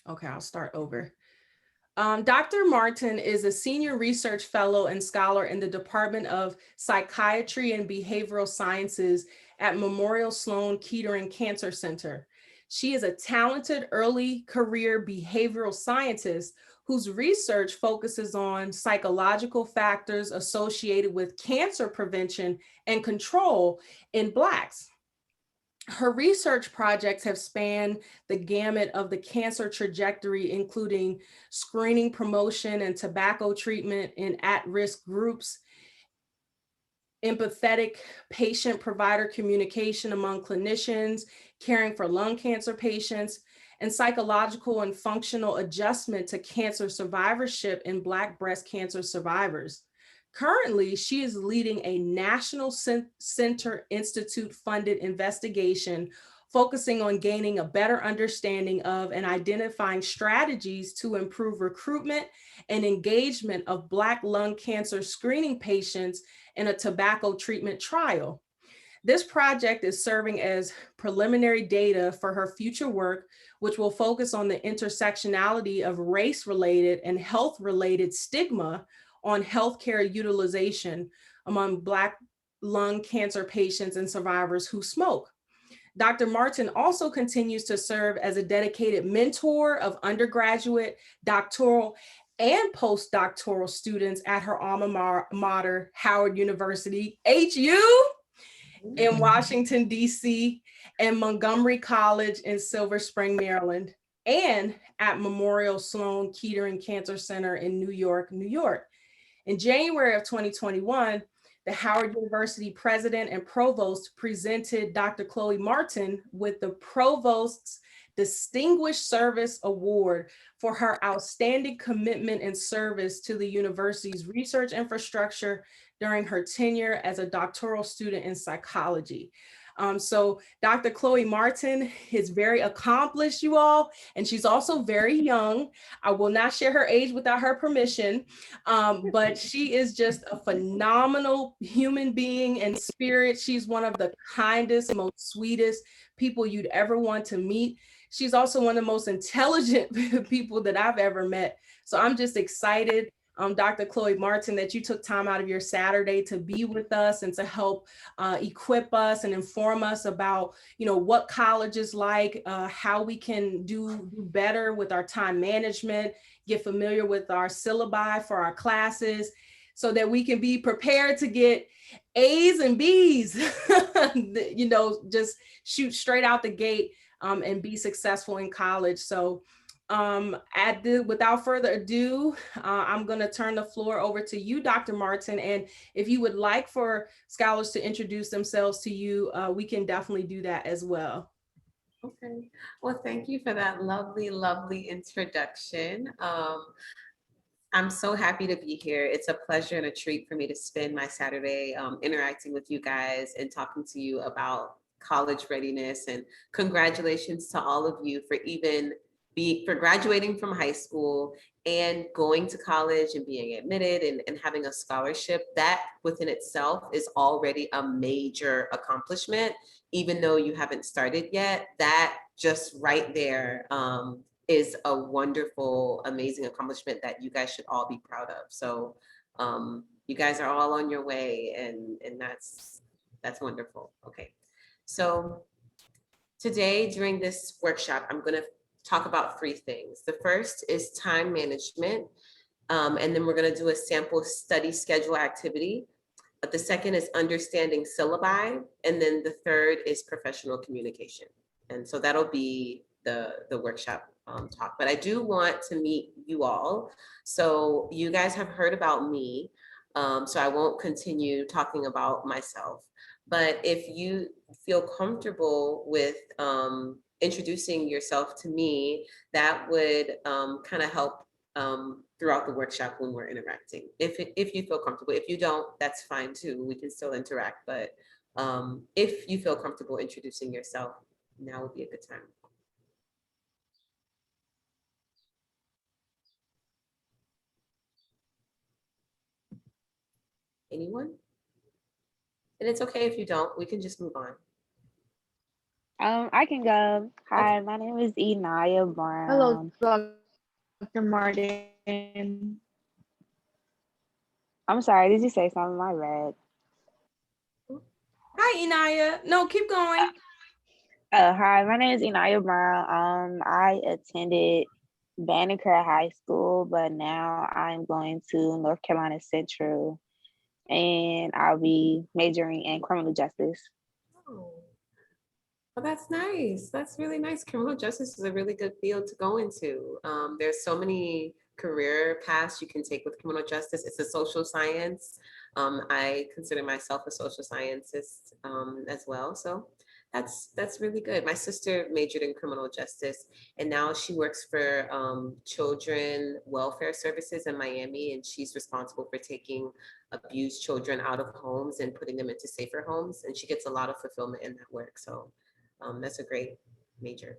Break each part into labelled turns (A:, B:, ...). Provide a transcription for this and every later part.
A: Okay, I'll start over. Dr. Martin is a senior research fellow and scholar in the Department of Psychiatry and Behavioral Sciences at Memorial Sloan Kettering Cancer Center. She is a talented early career behavioral scientist whose research focuses on psychological factors associated with cancer prevention and control in Blacks. Her research projects have spanned the gamut of the cancer trajectory, including screening, promotion, and tobacco treatment in at-risk groups, empathetic patient-provider communication among clinicians, caring for lung cancer patients, and psychological and functional adjustment to cancer survivorship in Black breast cancer survivors. Currently, she is leading a National Center Institute-funded investigation focusing on gaining a better understanding of and identifying strategies to improve recruitment and engagement of Black lung cancer screening patients in a tobacco treatment trial. This project is serving as preliminary data for her future work, which will focus on the intersectionality of race-related and health-related stigma on healthcare utilization among Black lung cancer patients and survivors who smoke. Dr. Martin also continues to serve as a dedicated mentor of undergraduate, doctoral, and postdoctoral students at her alma mater, Howard University, HU, in Washington, D.C., and Montgomery College in Silver Spring, Maryland, and at Memorial Sloan Kettering Cancer Center in New York, New York. In January of 2021, the Howard University president and provost presented Dr. Chloe Martin with the Provost's Distinguished Service Award for her outstanding commitment and service to the university's research infrastructure during her tenure as a doctoral student in psychology. So Dr. Chloe Martin is very accomplished, you all, and she's also very young. I will not share her age without her permission, but she is just a phenomenal human being and spirit. She's one of the kindest, most sweetest people you'd ever want to meet. She's also one of the most intelligent people that I've ever met. So I'm just excited, Dr. Chloe Martin, that you took time out of your Saturday to be with us and to help equip us and inform us about, what college is like, how we can do better with our time management, get familiar with our syllabi for our classes, so that we can be prepared to get A's and B's, just shoot straight out the gate and be successful in college. So without further ado, I'm going to turn the floor over to you, Dr. Martin. And if you would like for scholars to introduce themselves to you, we can definitely do that as well.
B: Okay. Well, thank you for that lovely, lovely introduction. I'm so happy to be here. It's a pleasure and a treat for me to spend my Saturday interacting with you guys and talking to you about college readiness. And congratulations to all of you for graduating from high school and going to college and being admitted and having a scholarship. That within itself is already a major accomplishment, even though you haven't started yet. That just right there is a wonderful, amazing accomplishment that you guys should all be proud of. So you guys are all on your way, and that's wonderful. Okay, so today during this workshop, I'm going to talk about three things. The first is time management, and then we're going to do a sample study schedule activity. But the second is understanding syllabi, and then the third is professional communication. And so that'll be the workshop talk. But I do want to meet you all. So you guys have heard about me, so I won't continue talking about myself. But if you feel comfortable with introducing yourself to me, that would kind of help throughout the workshop when we're interacting. If you feel comfortable. If you don't, that's fine too. We can still interact. But if you feel comfortable introducing yourself, now would be a good time. Anyone? And it's okay if you don't, we can just move on.
C: I can go.
B: Okay.
C: Hi, my name is Enaya
D: Hello,
C: Brown.
D: Dr. Martin.
C: I'm sorry, did you say something? My bad.
A: Hi, Inaya. No, keep going.
C: Hi, my name is Enaya Brown. I attended Banneker High School, but now I'm going to North Carolina Central, and I'll be majoring in criminal justice.
B: Oh, well, that's nice. That's really nice. Criminal justice is a really good field to go into. There's so many career paths you can take with criminal justice. It's a social science. I consider myself a social scientist as well. So that's really good. My sister majored in criminal justice, and now she works for children welfare services in Miami, and she's responsible for taking abused children out of homes and putting them into safer homes. And she gets a lot of fulfillment in that work. So that's a great major.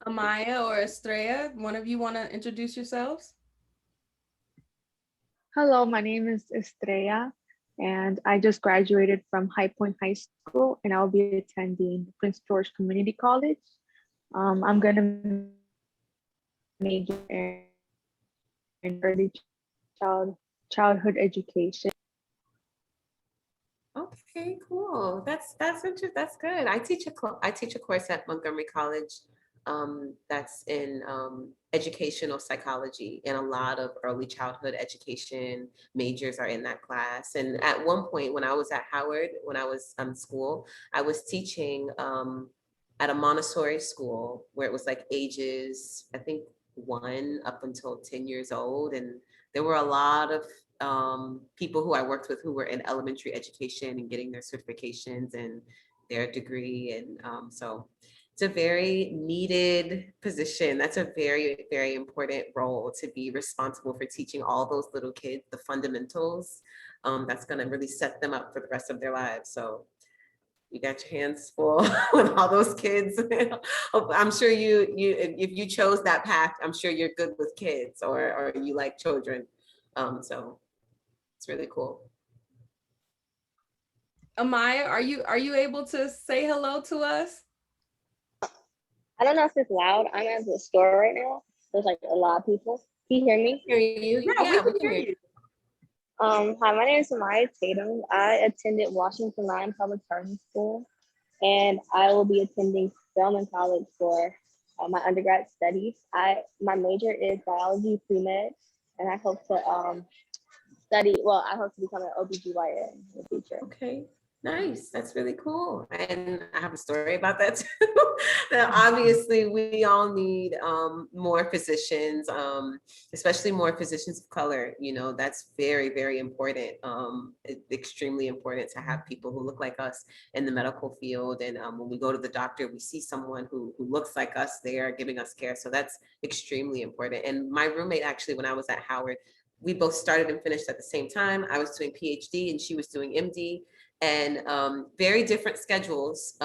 A: Amaya or Estrella, one of you want to introduce yourselves?
D: Hello, my name is Estrella, and I just graduated from High Point High School, and I'll be attending Prince George Community College. I'm going to major in early childhood education.
B: Okay, cool. That's interesting. That's good. I teach a course at Montgomery College that's in educational psychology, and a lot of early childhood education majors are in that class. And at one point, when I was at Howard, when I was school, I was teaching at a Montessori school where it was like ages, I think 1 up until 10 years old, and there were a lot of people who I worked with who were in elementary education and getting their certifications and their degree. And so it's a very needed position. That's a very, very important role, to be responsible for teaching all those little kids the fundamentals. That's going to really set them up for the rest of their lives. So you got your hands full with all those kids. I'm sure if you chose that path, I'm sure you're good with kids, or you like children. So it's really cool.
A: Amaya, are you able to say hello to us?
E: I don't know if it's loud. I'm at the store right now. There's like a lot of people. Can you hear me?
B: Hear you?
A: Yeah, we can hear you.
E: Hi, my name is Maya Tatum. I attended Washington Line Public Charting School, and I will be attending Spelman College for my undergrad studies. My major is biology pre-med, and I hope to study. Well, I hope to become an OBGYN in the future.
B: Okay, nice. That's really cool. And I have a story about that too. That obviously we all need more physicians, especially more physicians of color. You know, that's very, very important. It's extremely important to have people who look like us in the medical field. And when we go to the doctor, we see someone who looks like us there giving us care. So that's extremely important. And my roommate, actually, when I was at Howard, we both started and finished at the same time. I was doing PhD and she was doing MD, and very different schedules.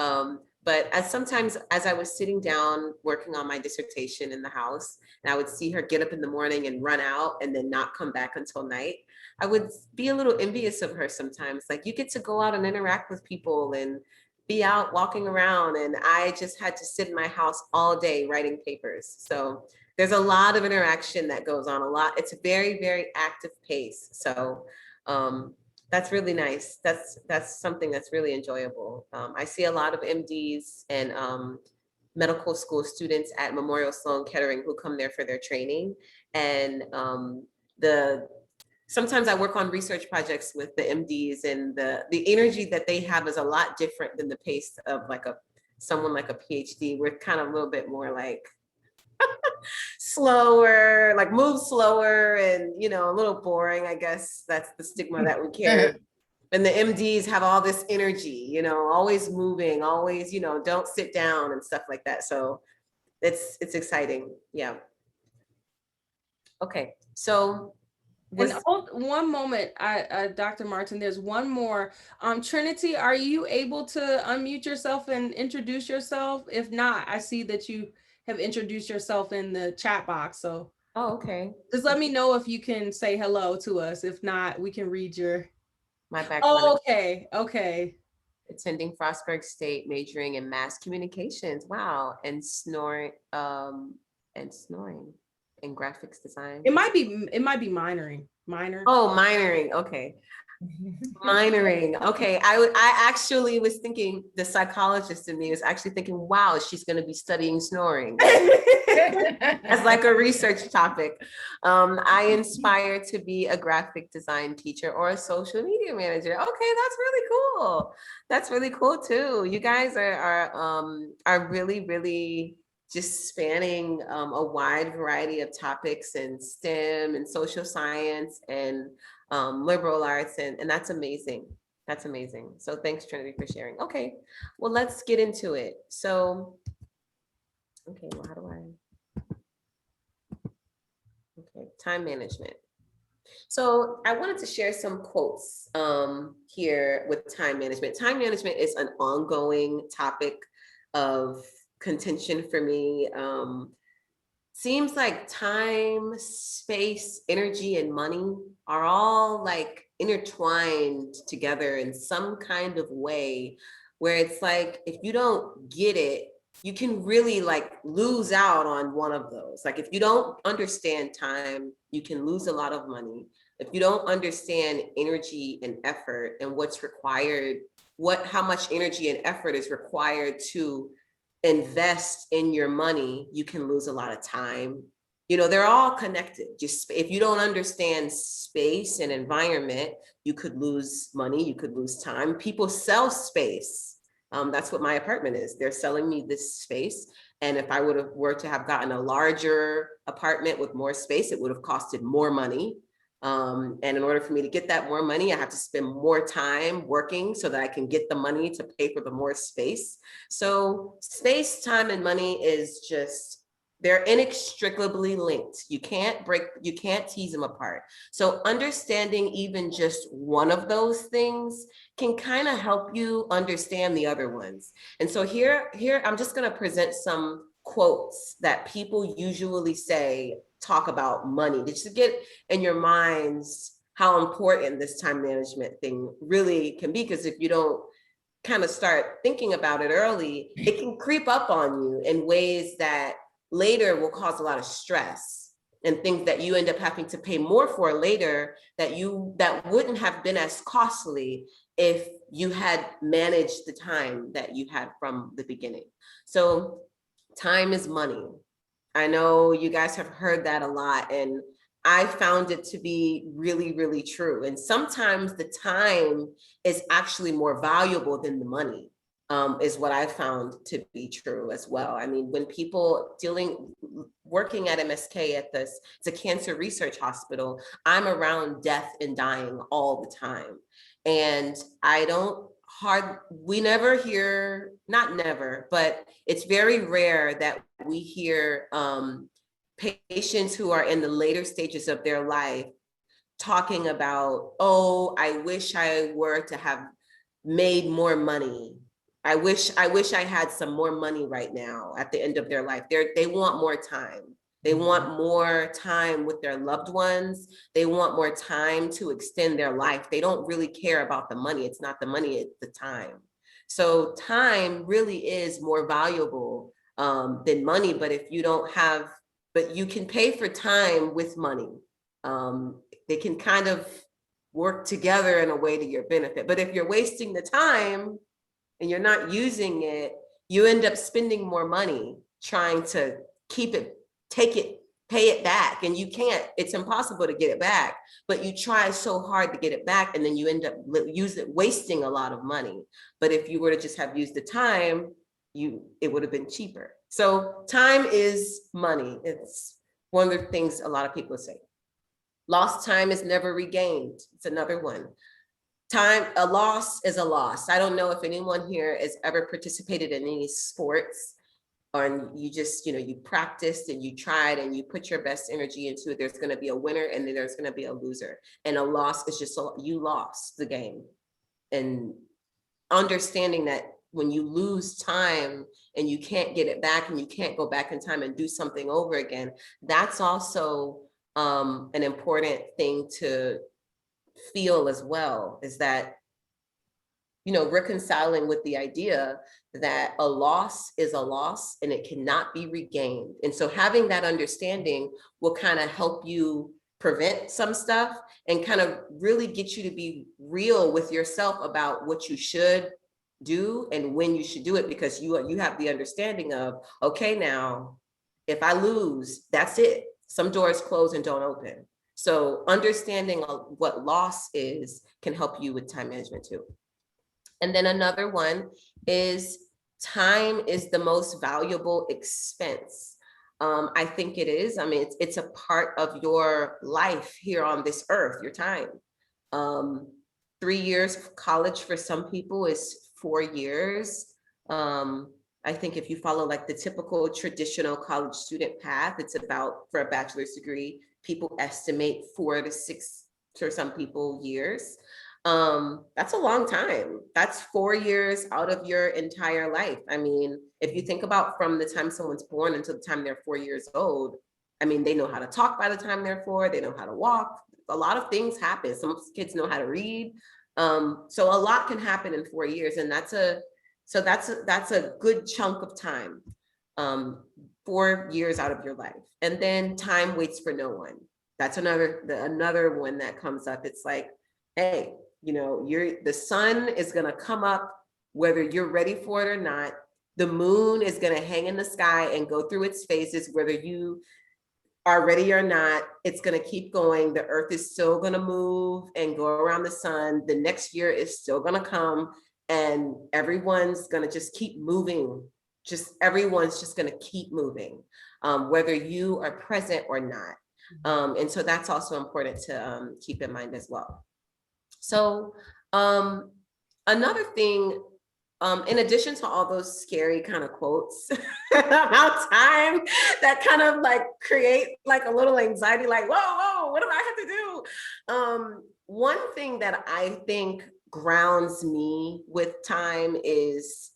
B: But sometimes as I was sitting down working on my dissertation in the house, and I would see her get up in the morning and run out and then not come back until night, I would be a little envious of her sometimes. Like, you get to go out and interact with people and be out walking around, and I just had to sit in my house all day writing papers. So there's a lot of interaction that goes on, a lot. It's a very, very active pace. So that's really nice. That's something that's really enjoyable. I see a lot of MDs and medical school students at Memorial Sloan Kettering who come there for their training. And sometimes I work on research projects with the MDs, and the energy that they have is a lot different than the pace of someone like a PhD. We're kind of a little bit more like slower, like move slower, and a little boring. I guess that's the stigma that we carry. And the MDs have all this energy, always moving, always, don't sit down and stuff like that. So it's exciting. Yeah. Okay. So
A: And one moment, Dr. Martin, there's one more. Trinity, are you able to unmute yourself and introduce yourself? If not, I see that you have introduced yourself in the chat box. So
B: okay.
A: Just let me know if you can say hello to us. If not, we can read your
B: My background
A: Oh,
B: is
A: okay. Okay.
B: attending Frostburg State, majoring in mass communications. Wow. And snoring and graphics design.
A: It might be minoring. Minor.
B: Oh, minoring. Okay. Minoring. Okay. I actually was thinking, the psychologist in me was actually thinking, wow, she's going to be studying snoring as like a research topic. I inspire to be a graphic design teacher or a social media manager. Okay, that's really cool. That's really cool too. You guys are really, really just spanning a wide variety of topics in STEM and social science and liberal arts, and that's amazing. That's amazing. So thanks, Trinity, for sharing. Okay, well, let's get into it. So, okay, well, how do I? Okay, time management. So I wanted to share some quotes here with time management. Time management is an ongoing topic of contention for me. Seems like time, space, energy, and money are all like intertwined together in some kind of way where it's like, if you don't get it, you can really like lose out on one of those. Like if you don't understand time, you can lose a lot of money. If you don't understand energy and effort and what's required, how much energy and effort is required to invest in your money, you can lose a lot of time. You know, they're all connected. Just if you don't understand space and environment, you could lose money, you could lose time. People sell space. That's what my apartment is. They're selling me this space. And if I were to have gotten a larger apartment with more space, it would have costed more money. And in order for me to get that more money, I have to spend more time working so that I can get the money to pay for the more space. So space, time, and money is just, they're inextricably linked. You can't tease them apart. So understanding even just one of those things can kind of help you understand the other ones. And so here, I'm just going to present some quotes that people usually say, talk about money, just to get in your minds how important this time management thing really can be. Because if you don't kind of start thinking about it early, it can creep up on you in ways that later will cause a lot of stress and things that you end up having to pay more for later that wouldn't have been as costly if you had managed the time that you had from the beginning. So time is money. I know you guys have heard that a lot, and I found it to be really, really true. And sometimes the time is actually more valuable than the money, is what I found to be true as well. I mean, when people working at MSK it's a cancer research hospital, I'm around death and dying all the time. And we never hear, not never, but it's very rare that we hear patients who are in the later stages of their life talking about, oh, I wish I were to have made more money. I wish I had some more money right now at the end of their life. They want more time. They want more time with their loved ones. They want more time to extend their life. They don't really care about the money. It's not the money, it's the time. So time really is more valuable than money, but you can pay for time with money. They can kind of work together in a way to your benefit. But if you're wasting the time and you're not using it, you end up spending more money trying to keep it, take it, pay it back. And you can't, it's impossible to get it back, but you try so hard to get it back, and then you end up wasting a lot of money. But if you were to just have used the time, it would have been cheaper. So time is money. It's one of the things a lot of people say. Lost time is never regained. It's another one. Time, a loss is a loss. I don't know if anyone here has ever participated in any sports, or you just, you practiced and you tried and you put your best energy into it. There's going to be a winner and then there's going to be a loser. And a loss is just, you lost the game. And understanding that when you lose time and you can't get it back and you can't go back in time and do something over again, that's also an important thing to feel as well, is that, you know, reconciling with the idea that a loss is a loss and it cannot be regained. And so having that understanding will kind of help you prevent some stuff and kind of really get you to be real with yourself about what you should do and when you should do it, because you have the understanding of, okay, now if I lose, that's it. Some doors close and don't open. So understanding what loss is can help you with time management too. And then another one is time is the most valuable expense. I think it is. I mean, it's a part of your life here on this earth, your time. 3 years of college for some people is 4 years. I think if you follow like the typical traditional college student path, it's about, for a bachelor's degree, people estimate 4 to 6, for some people, years. That's a long time. That's 4 years out of your entire life. I mean, if you think about from the time someone's born until the time they're 4 years old, I mean, they know how to talk by the time they're 4, they know how to walk. A lot of things happen. Some kids know how to read. So a lot can happen in 4 years, and that's a good chunk of time. 4 years out of your life. And then time waits for no one. That's another one that comes up. It's like, hey, you know, the sun is gonna come up whether you're ready for it or not. The moon is gonna hang in the sky and go through its phases, whether you are ready or not. It's gonna keep going. The earth is still gonna move and go around the sun. The next year is still gonna come, and everyone's gonna just keep moving. Everyone's just gonna keep moving, whether you are present or not. And so that's also important to keep in mind as well. So another thing, in addition to all those scary kind of quotes about time that kind of like create like a little anxiety, like, whoa, what do I have to do? One thing that I think grounds me with time is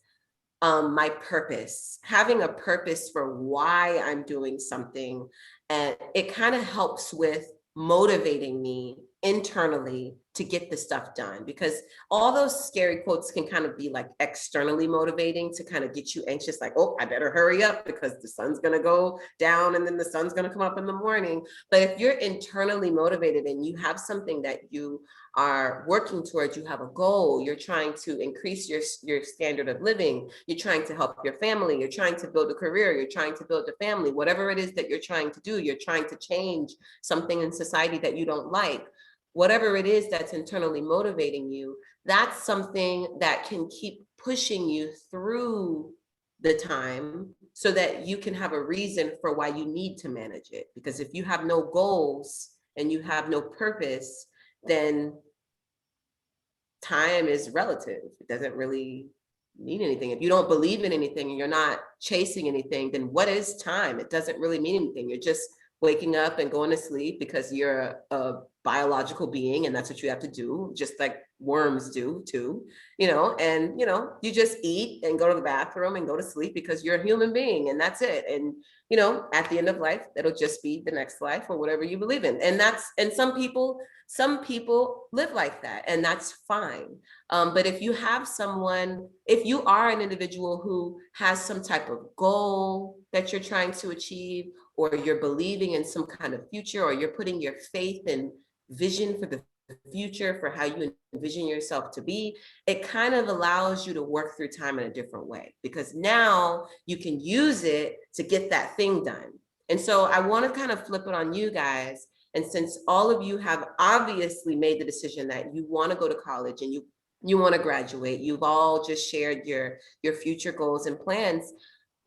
B: my purpose, having a purpose for why I'm doing something. And it kind of helps with motivating me internally to get the stuff done, because all those scary quotes can kind of be like externally motivating to kind of get you anxious, like, oh, I better hurry up because the sun's going to go down and then the sun's going to come up in the morning. But if you're internally motivated and you have something that you are working towards, you have a goal, you're trying to increase your standard of living, you're trying to help your family, you're trying to build a career, you're trying to build a family, whatever it is that you're trying to do, you're trying to change something in society that you don't like, whatever it is that's internally motivating you, that's something that can keep pushing you through the time so that you can have a reason for why you need to manage it. Because if you have no goals and you have no purpose, then time is relative. It doesn't really mean anything. If you don't believe in anything and you're not chasing anything, then what is time? It doesn't really mean anything. You're just waking up and going to sleep because you're a biological being and that's what you have to do, just like worms do too, and you just eat and go to the bathroom and go to sleep because you're a human being, and that's it. And at the end of life, it'll just be the next life or whatever you believe in. And some people live like that, and that's fine. But if you are an individual who has some type of goal that you're trying to achieve, or you're believing in some kind of future, or you're putting your faith and vision for the future for how you envision yourself to be, it kind of allows you to work through time in a different way, because now you can use it to get that thing done. And so I want to kind of flip it on you guys. And since all of you have obviously made the decision that you want to go to college and you want to graduate, you've all just shared your future goals and plans.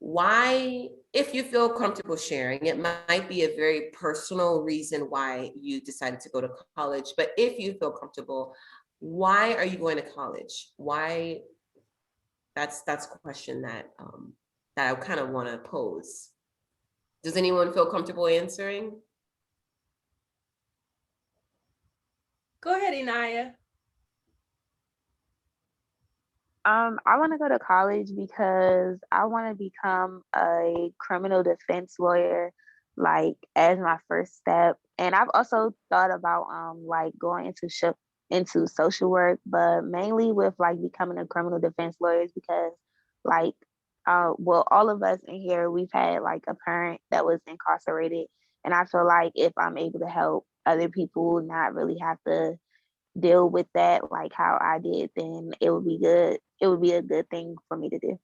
B: Why, if you feel comfortable sharing, it might be a very personal reason why you decided to go to college, but if you feel comfortable, why are you going to college? Why? That's a question that I kind of want to pose. Does anyone feel comfortable answering?
A: Go ahead, Inaya.
C: I want to go to college because I want to become a criminal defense lawyer. like as my first step. And I've also thought about like going into social work, but mainly with like becoming a criminal defense lawyer because like well, all of us in here, we've had like a parent that was incarcerated, and I feel like if I'm able to help other people not really have to deal with that like how I did, then it would be good. It would be a good thing for me to do.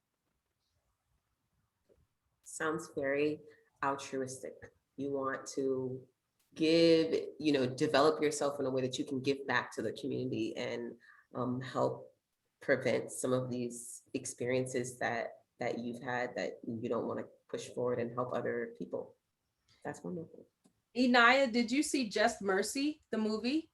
B: Sounds very altruistic. You want to give, develop yourself in a way that you can give back to the community and help prevent some of these experiences that you've had that you don't want to push forward and help other people. That's wonderful.
A: Inaya, did you see Just Mercy, the movie?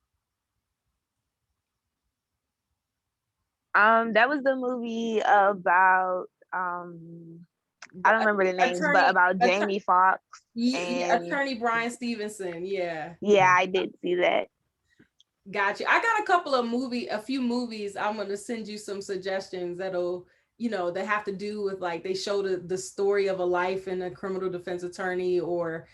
C: That was the movie about I don't remember the names, but about Jamie Foxx and
A: Attorney Brian Stevenson. Yeah.
C: yeah, I did see that.
A: Gotcha. I got a few movies. I'm gonna send you some suggestions that'll, that have to do with like they show the story of a life in a criminal defense attorney or,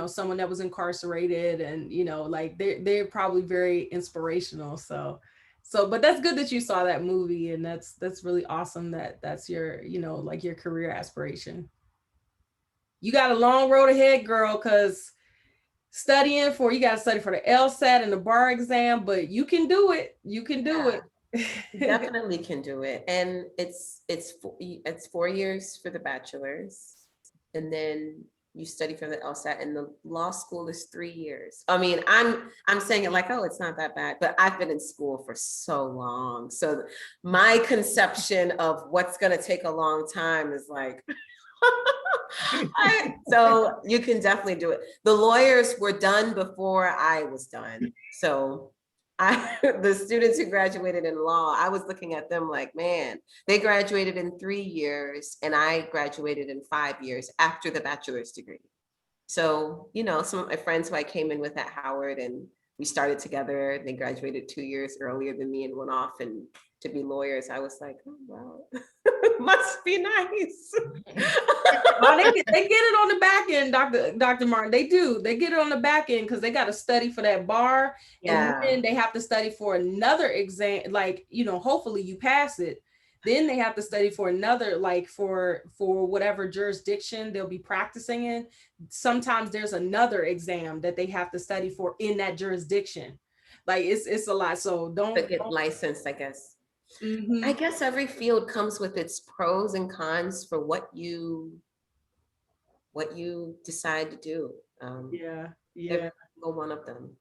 A: someone that was incarcerated and, like they're probably very inspirational. So, but that's good that you saw that movie and that's really awesome that that's your, like your career aspiration. You got a long road ahead, girl, because you got to study for the LSAT and the bar exam, but you can do it. You can do it.
B: Definitely can do it. And it's 4 years for the bachelor's, and then you study for the LSAT, and the law school is 3 years. I mean, I'm saying it like, oh, it's not that bad, but I've been in school for so long. So my conception of what's going to take a long time is like, so you can definitely do it. The lawyers were done before I was done. So the students who graduated in law, I was looking at them like, man, they graduated in 3 years and I graduated in 5 years after the bachelor's degree. So, some of my friends who I came in with at Howard and we started together, they graduated 2 years earlier than me and went off and to be lawyers. I was like, oh, well, must be nice.
A: Well, they get it on the back end, Dr. Martin. They do. They get it on the back end because they got to study for that bar.
B: Yeah.
A: And then they have to study for another exam. Like, hopefully you pass it. Then they have to study for another, like for whatever jurisdiction they'll be practicing in. Sometimes there's another exam that they have to study for in that jurisdiction. Like it's a lot. So don't
B: get licensed, I guess.
A: Mm-hmm.
B: I guess every field comes with its pros and cons for what you decide to do.
A: Yeah.
B: Every single one of them.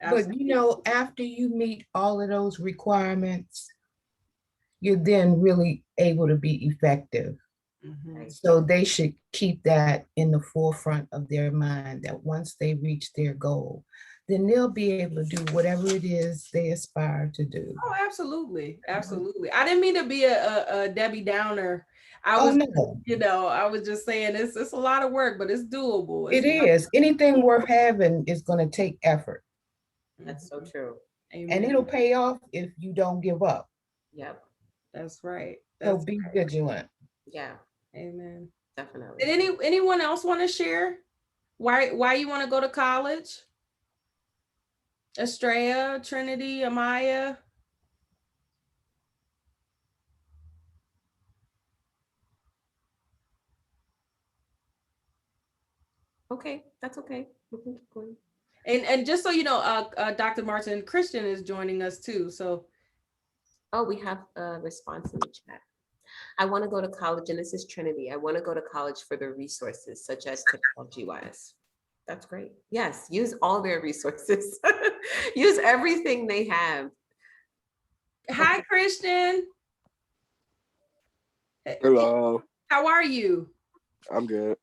A: Absolutely.
F: But after you meet all of those requirements, you're then really able to be effective.
A: Mm-hmm.
F: So they should keep that in the forefront of their mind that once they reach their goal, then they'll be able to do whatever it is they aspire to do.
A: Oh, absolutely. Absolutely. I didn't mean to be a Debbie Downer. I was,
F: no.
A: I was just saying it's a lot of work, but it's doable.
F: It is. Anything worth having is going to take effort.
B: That's so true.
A: Amen.
F: And it'll pay off if you don't give up.
B: Yep.
A: That's right.
F: So be vigilant.
B: Yeah.
A: Amen.
B: Definitely.
A: Did anyone else want to share why you want to go to college? Estrella, Trinity, Amaya?
B: Okay, that's okay. We can keep going.
A: And just so you know, Dr. Martin Christian is joining us too. So,
B: oh, we have a response in the chat. I want to go to college, and this is Trinity. I want to go to college for the resources, such as technology-wise. That's great. Yes, use all their resources. Use everything they have.
A: hi, Christian.
G: Hello.
A: How are you?
G: I'm good.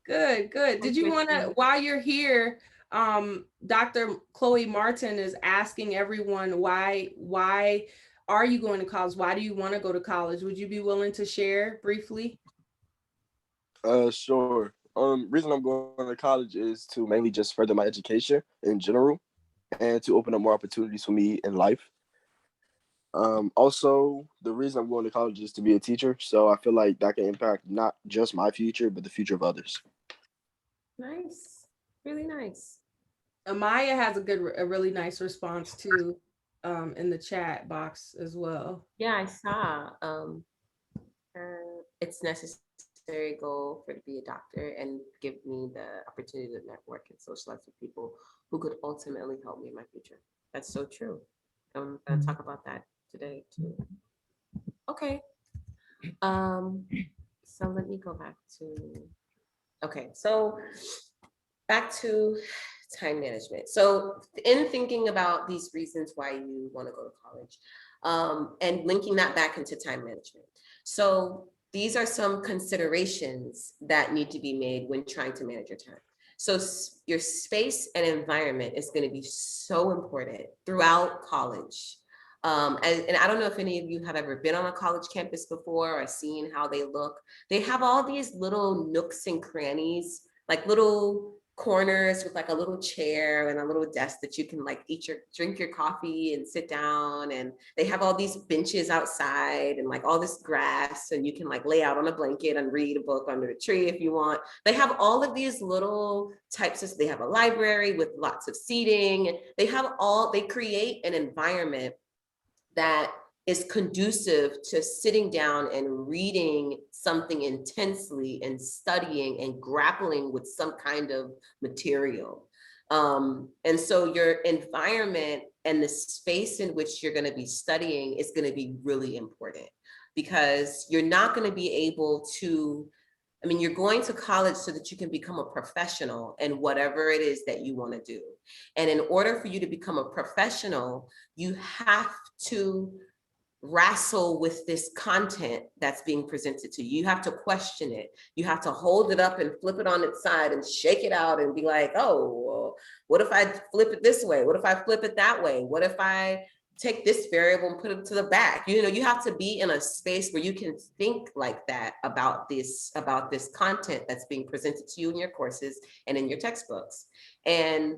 A: Good. Did you want to, while you're here, Dr. Chloe Martin is asking everyone why are you going to college? Why do you want to go to college? Would you be willing to share briefly?
G: Sure. Reason I'm going to college is to mainly just further my education in general and to open up more opportunities for me in life. Also, the reason I'm going to college is to be a teacher. So I feel like that can impact not just my future, but the future of others.
B: Nice. Really nice.
A: Amaya has a really nice response too, in the chat box as well.
B: Yeah, I saw. It's necessary goal for to be a doctor and give me the opportunity to network and socialize with people who could ultimately help me in my future. That's so true. I'm gonna talk about that today too. Okay. So let me go back to, okay, so back to time management. So in thinking about these reasons why you want to go to college, and linking that back into time management. So these are some considerations that need to be made when trying to manage your time. So your space and environment is going to be so important throughout college. And I don't know if any of you have ever been on a college campus before or seen how they look. They have all these little nooks and crannies, like little corners with like a little chair and a little desk that you can like drink your coffee and sit down. And they have all these benches outside and like all this grass, and you can like lay out on a blanket and read a book under the tree if you want. They have all of these little types of, they have a library with lots of seating. They create an environment that is conducive to sitting down and reading something intensely and studying and grappling with some kind of material. And so your environment and the space in which you're going to be studying is going to be really important, because you're not going to be able to, I mean, you're going to college so that you can become a professional in whatever it is that you want to do. And in order for you to become a professional, you have to wrestle with this content that's being presented to you. You have to question it. You have to hold it up and flip it on its side and shake it out and be like, oh, well, what if I flip it this way? What if I flip it that way? What if I take this variable and put it to the back? You know, you have to be in a space where you can think like that about this content that's being presented to you in your courses and in your textbooks. And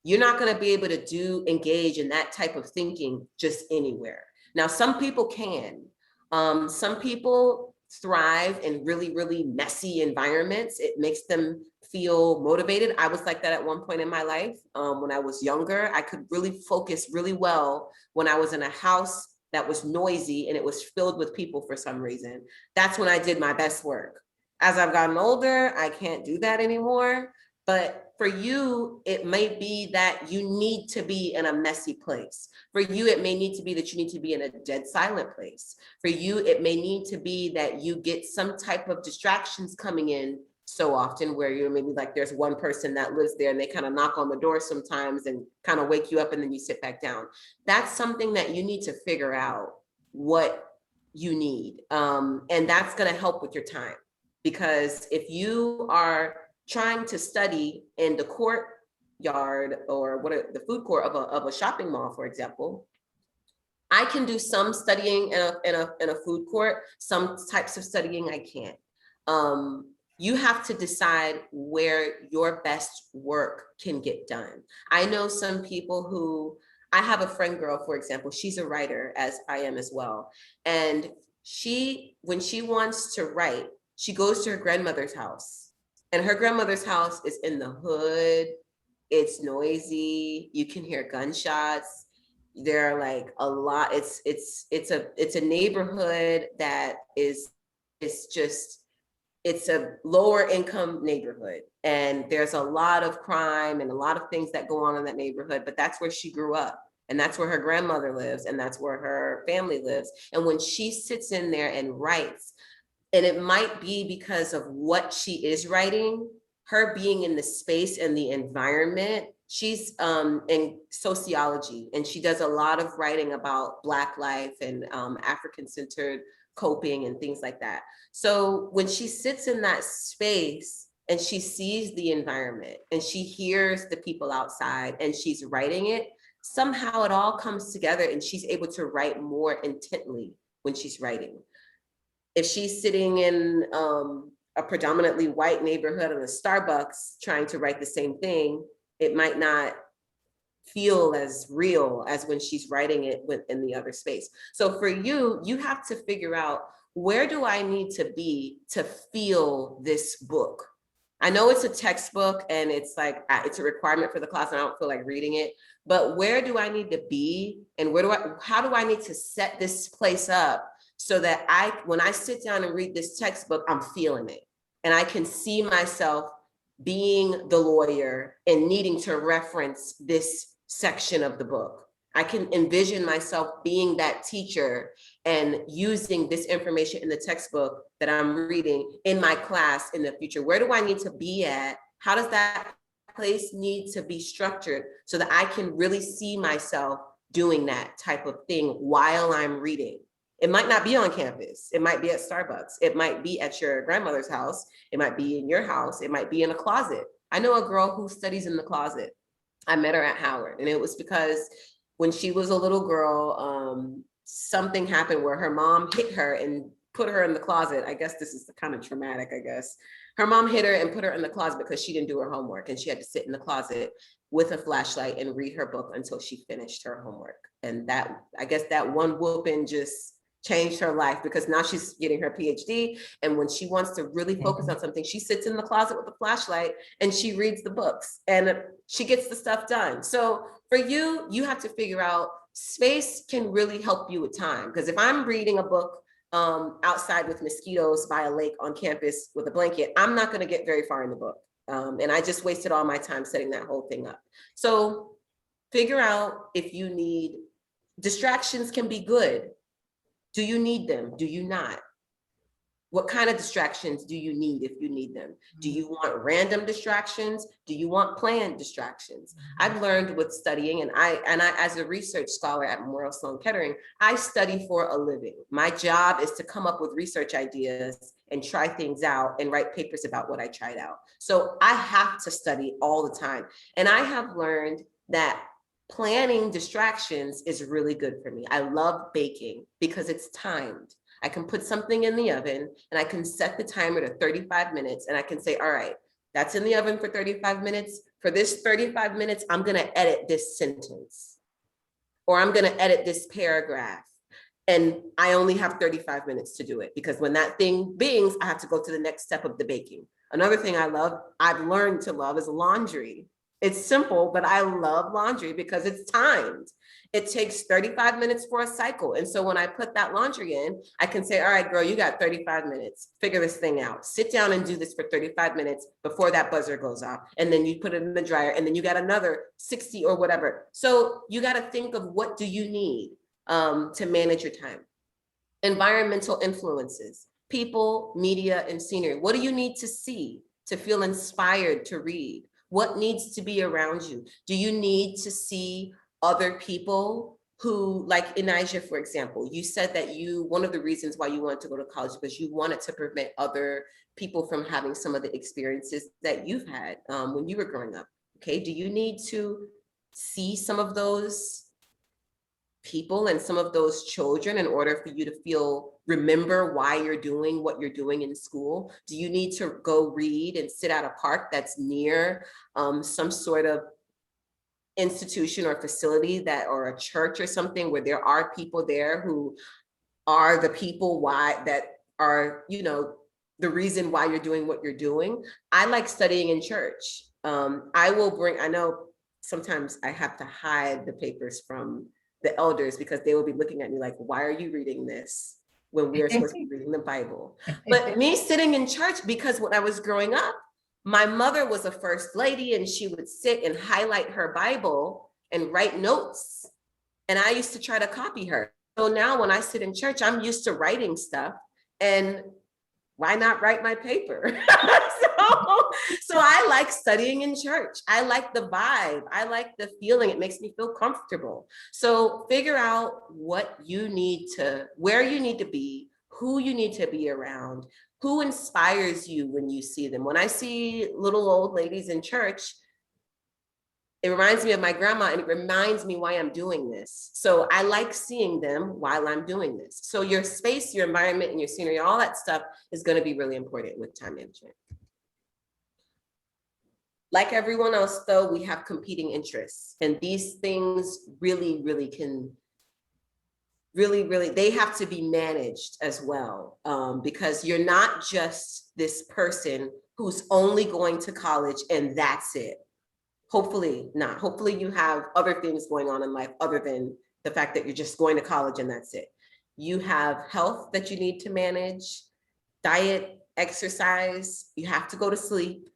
B: you're not going to be able to engage in that type of thinking just anywhere. Now, some people can. Some people thrive in really, really messy environments. It makes them feel motivated. I was like that at one point in my life. When I was younger, I could really focus really well when I was in a house that was noisy and it was filled with people for some reason. That's when I did my best work. As I've gotten older, I can't do that anymore. But for you, it may be that you need to be in a messy place. For you, it may need to be that you need to be in a dead silent place. For you, it may need to be that you get some type of distractions coming in so often, where you're maybe like there's one person that lives there and they kind of knock on the door sometimes and kind of wake you up and then you sit back down. That's something that you need to figure out what you need. And that's going to help with your time. Because if you are trying to study in the courtyard or the food court of a shopping mall, for example, I can do some studying in a food court. Some types of studying I can't. You have to decide where your best work can get done. I know some people who, I have a friend girl, for example, she's a writer, as I am as well. And when she wants to write, she goes to her grandmother's house. And her grandmother's house is in the hood. It's noisy. You can hear gunshots. There are like a lot. It's a neighborhood that it's a lower income neighborhood. And there's a lot of crime and a lot of things that go on in that neighborhood, but that's where she grew up. And that's where her grandmother lives. And that's where her family lives. And when she sits in there and writes, and it might be because of what she is writing, her being in the space and the environment. She's in sociology, and she does a lot of writing about Black life and African-centered coping and things like that. So when she sits in that space and she sees the environment and she hears the people outside and she's writing it, somehow it all comes together and she's able to write more intently when she's writing. If she's sitting in a predominantly white neighborhood in a Starbucks trying to write the same thing, it might not feel as real as when she's writing it in the other space. So for you, you have to figure out, where do I need to be to feel this book? I know it's a textbook and it's like, it's a requirement for the class and I don't feel like reading it, but where do I need to be? And how do I need to set this place up so that when I sit down and read this textbook, I'm feeling it. And I can see myself being the lawyer and needing to reference this section of the book. I can envision myself being that teacher and using this information in the textbook that I'm reading in my class in the future. Where do I need to be at? How does that place need to be structured so that I can really see myself doing that type of thing while I'm reading? It might not be on campus. It might be at Starbucks. It might be at your grandmother's house. It might be in your house. It might be in a closet. I know a girl who studies in the closet. I met her at Howard, and it was because when she was a little girl, something happened where her mom hit her and put her in the closet. I guess this is kind of traumatic, I guess. Her mom hit her and put her in the closet because she didn't do her homework, and she had to sit in the closet with a flashlight and read her book until she finished her homework. And that, I guess that one whooping just changed her life, because now she's getting her PhD. And when she wants to really focus on something, she sits in the closet with a flashlight and she reads the books and she gets the stuff done. So for you, you have to figure out, space can really help you with time. Because if I'm reading a book outside with mosquitoes by a lake on campus with a blanket, I'm not going to get very far in the book. And I just wasted all my time setting that whole thing up. So figure out if you need, distractions can be good. Do you need them? Do you not? What kind of distractions do you need if you need them? Do you want random distractions? Do you want planned distractions? I've learned with studying, and I as a research scholar at Memorial Sloan Kettering, I study for a living. My job is to come up with research ideas and try things out and write papers about what I tried out. So I have to study all the time. And I have learned that planning distractions is really good for me. I love baking because it's timed. I can put something in the oven and I can set the timer to 35 minutes and I can say, all right, that's in the oven for 35 minutes. For this 35 minutes, I'm gonna edit this sentence, or I'm gonna edit this paragraph. And I only have 35 minutes to do it, because when that thing bings, I have to go to the next step of the baking. Another thing I've learned to love is laundry. It's simple, but I love laundry because it's timed. It takes 35 minutes for a cycle. And so when I put that laundry in, I can say, all right, girl, you got 35 minutes. Figure this thing out. Sit down and do this for 35 minutes before that buzzer goes off. And then you put it in the dryer and then you got another 60 or whatever. So you got to think of, what do you need to manage your time? Environmental influences, people, media, and scenery. What do you need to see to feel inspired to read? What needs to be around you? Do you need to see other people who, like Inijah, for example, you said that one of the reasons why you wanted to go to college was you wanted to prevent other people from having some of the experiences that you've had when you were growing up. Okay, do you need to see some of those people and some of those children in order for you to remember why you're doing what you're doing in school? Do you need to go read and sit at a park that's near some sort of institution or facility or a church or something where there are people there who are the people that are, the reason why you're doing what you're doing? I like studying in church. I know sometimes I have to hide the papers from the elders because they will be looking at me like, why are you reading this when we're supposed to be reading the Bible? But me sitting in church, because when I was growing up, my mother was a first lady and she would sit and highlight her Bible and write notes. And I used to try to copy her. So now when I sit in church, I'm used to writing stuff, and why not write my paper? So I like studying in church. I like the vibe. I like the feeling. It makes me feel comfortable. So figure out where you need to be, who you need to be around, who inspires you when you see them. When I see little old ladies in church, it reminds me of my grandma, and it reminds me why I'm doing this. So I like seeing them while I'm doing this. So your space, your environment, and your scenery, all that stuff is going to be really important with time management. Like everyone else, though, we have competing interests, and these things really can they have to be managed as well, because you're not just this person who's only going to college and that's it. Hopefully not. Hopefully you have other things going on in life other than the fact that you're just going to college and that's it. You have health that you need to manage, diet, exercise, you have to go to sleep.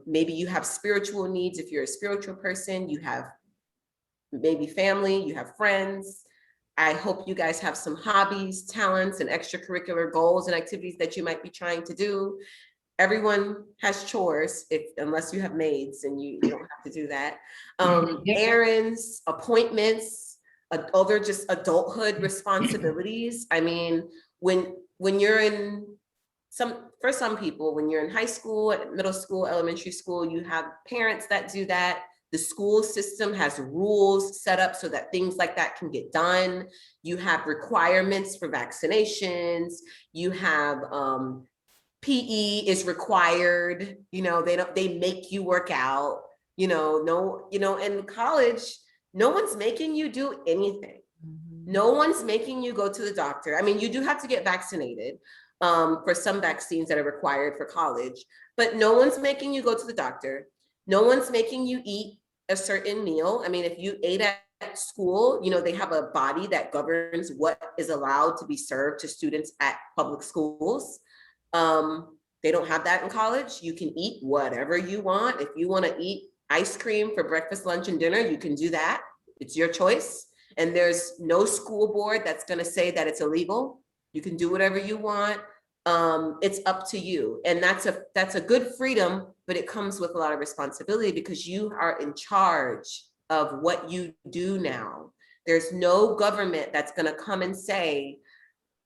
B: Maybe you have spiritual needs. If you're a spiritual person, you have maybe family, you have friends. I hope you guys have some hobbies, talents, and extracurricular goals and activities that you might be trying to do. Everyone has chores, unless you have maids and you don't have to do that. Errands, appointments, other just adulthood responsibilities. I mean, when you're in for some people, when you're in high school, middle school, elementary school, you have parents that do that. The school system has rules set up so that things like that can get done. You have requirements for vaccinations. You have PE is required. They make you work out. In college, no one's making you do anything. No one's making you go to the doctor. I mean, you do have to get vaccinated for some vaccines that are required for college, but no one's making you go to the doctor. No one's making you eat a certain meal. I mean, if you ate at school, they have a body that governs what is allowed to be served to students at public schools. They don't have that in college. You can eat whatever you want. If you want to eat ice cream for breakfast, lunch, and dinner, you can do that. It's your choice. And there's no school board that's going to say that it's illegal. You can do whatever you want. It's up to you. And that's a good freedom, but it comes with a lot of responsibility because you are in charge of what you do now. There's no government that's going to come and say,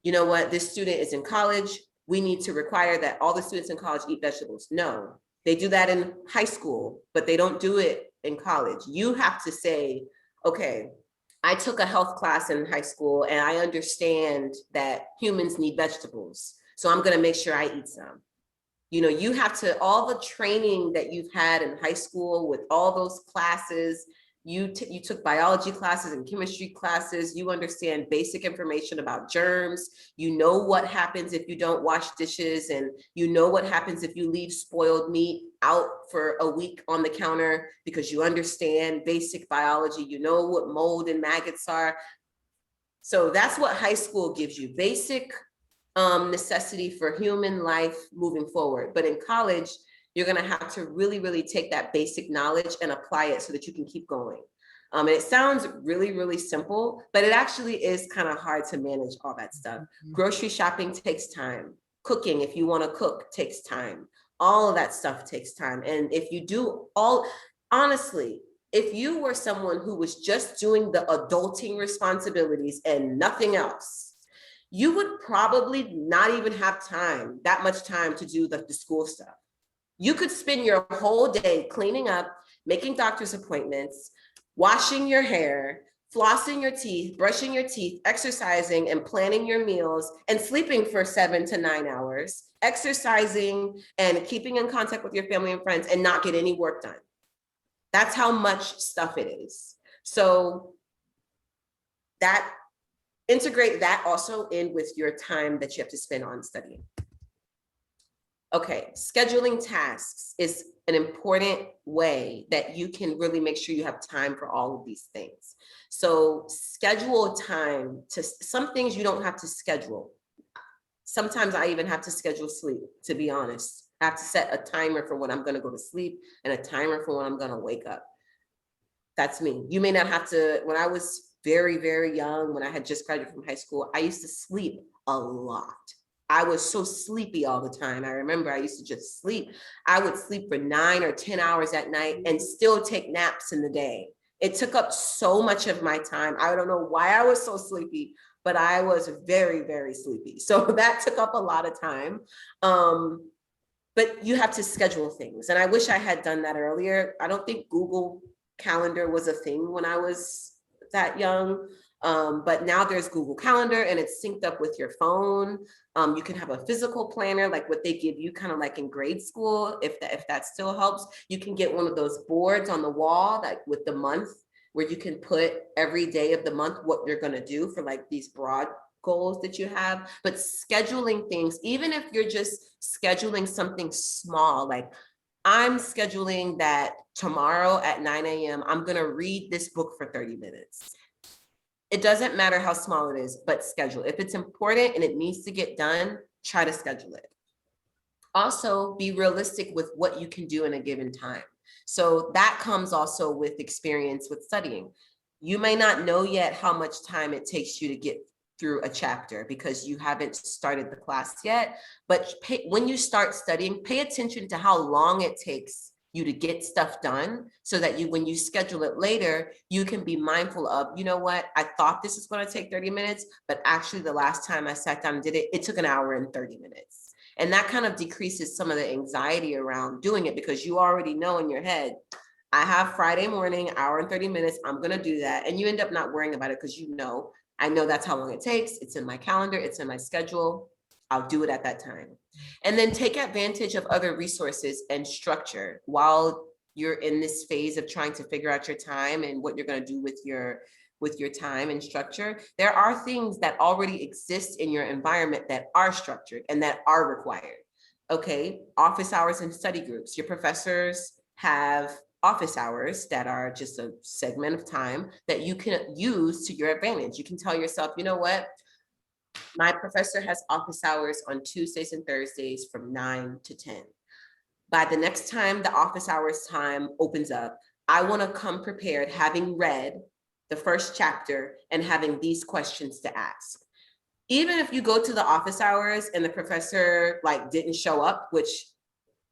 B: you know what, this student is in college. We need to require that all the students in college eat vegetables. No, they do that in high school, but they don't do it in college. You have to say, okay, I took a health class in high school and I understand that humans need vegetables. So I'm going to make sure I eat some. You have to, all the training that you've had in high school with all those classes, you took biology classes and chemistry classes, you understand basic information about germs, you know what happens if you don't wash dishes, and you know what happens if you leave spoiled meat out for a week on the counter because you understand basic biology, you know what mold and maggots are. So that's what high school gives you, basic necessity for human life moving forward. But in college, you're going to have to really, really take that basic knowledge and apply it so that you can keep going. And it sounds really, really simple, but it actually is kind of hard to manage all that stuff. Grocery shopping takes time. Cooking, if you want to cook, takes time. All of that stuff takes time. And if you do honestly, if you were someone who was just doing the adulting responsibilities and nothing else, you would probably not even have that much time to do the school stuff. You could spend your whole day cleaning up, making doctor's appointments, washing your hair, flossing your teeth, brushing your teeth, exercising and planning your meals, and sleeping for 7 to 9 hours, exercising and keeping in contact with your family and friends and not get any work done. That's how much stuff it is. So integrate that also in with your time that you have to spend on studying. Okay, scheduling tasks is an important way that you can really make sure you have time for all of these things. So schedule time to some things you don't have to schedule. Sometimes I even have to schedule sleep, to be honest. I have to set a timer for when I'm going to go to sleep and a timer for when I'm going to wake up. That's me. You may not have to. When I was very, very young, when I had just graduated from high school, I used to sleep a lot. I was so sleepy all the time. I remember I used to just sleep. I would sleep for 9 or 10 hours at night and still take naps in the day. It took up so much of my time. I don't know why I was so sleepy, but I was very, very sleepy. So that took up a lot of time. But you have to schedule things. And I wish I had done that earlier. I don't think Google Calendar was a thing when I was that young. But now there's Google Calendar and it's synced up with your phone. You can have a physical planner like what they give you kind of like in grade school, if that still helps. You can get one of those boards on the wall that with the month where you can put every day of the month what you're going to do for like these broad goals that you have. But scheduling things, even if you're just scheduling something small, like I'm scheduling that tomorrow at 9 a.m. I'm gonna read this book for 30 minutes. It doesn't matter how small it is, but schedule. If it's important and it needs to get done, try to schedule it. Also, be realistic with what you can do in a given time. So that comes also with experience with studying. You may not know yet how much time it takes you to get through a chapter because you haven't started the class yet, but when you start studying, pay attention to how long it takes you to get stuff done so that when you schedule it later, you can be mindful of, you know what, I thought this was going to take 30 minutes, but actually the last time I sat down and did it, it took an hour and 30 minutes. And that kind of decreases some of the anxiety around doing it because you already know in your head, I have Friday morning, hour and 30 minutes, I'm going to do that. And you end up not worrying about it because you know, I know that's how long it takes. It's in my calendar, it's in my schedule. I'll do it at that time. And then take advantage of other resources and structure while you're in this phase of trying to figure out your time and what you're going to do with your time and structure. There are things that already exist in your environment that are structured and that are required. Okay, office hours and study groups. Your professors have office hours that are just a segment of time that you can use to your advantage. You can tell yourself, you know what? My professor has office hours on Tuesdays and Thursdays from 9 to 10. By the next time the office hours time opens up, I want to come prepared, having read the first chapter and having these questions to ask. Even if you go to the office hours and the professor didn't show up, which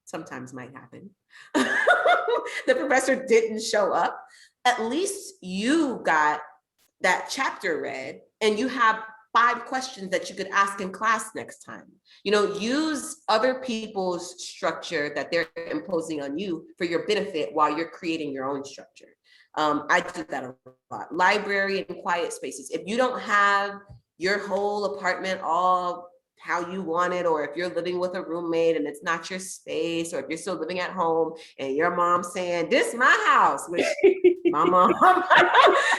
B: sometimes might happen, the professor didn't show up, at least you got that chapter read and you have 5 questions that you could ask in class next time. You know, use other people's structure that they're imposing on you for your benefit while you're creating your own structure. I do that a lot. Library and quiet spaces. If you don't have your whole apartment all how you want it, or if you're living with a roommate and it's not your space, or if you're still living at home and your mom's saying, this is my house, which my mom,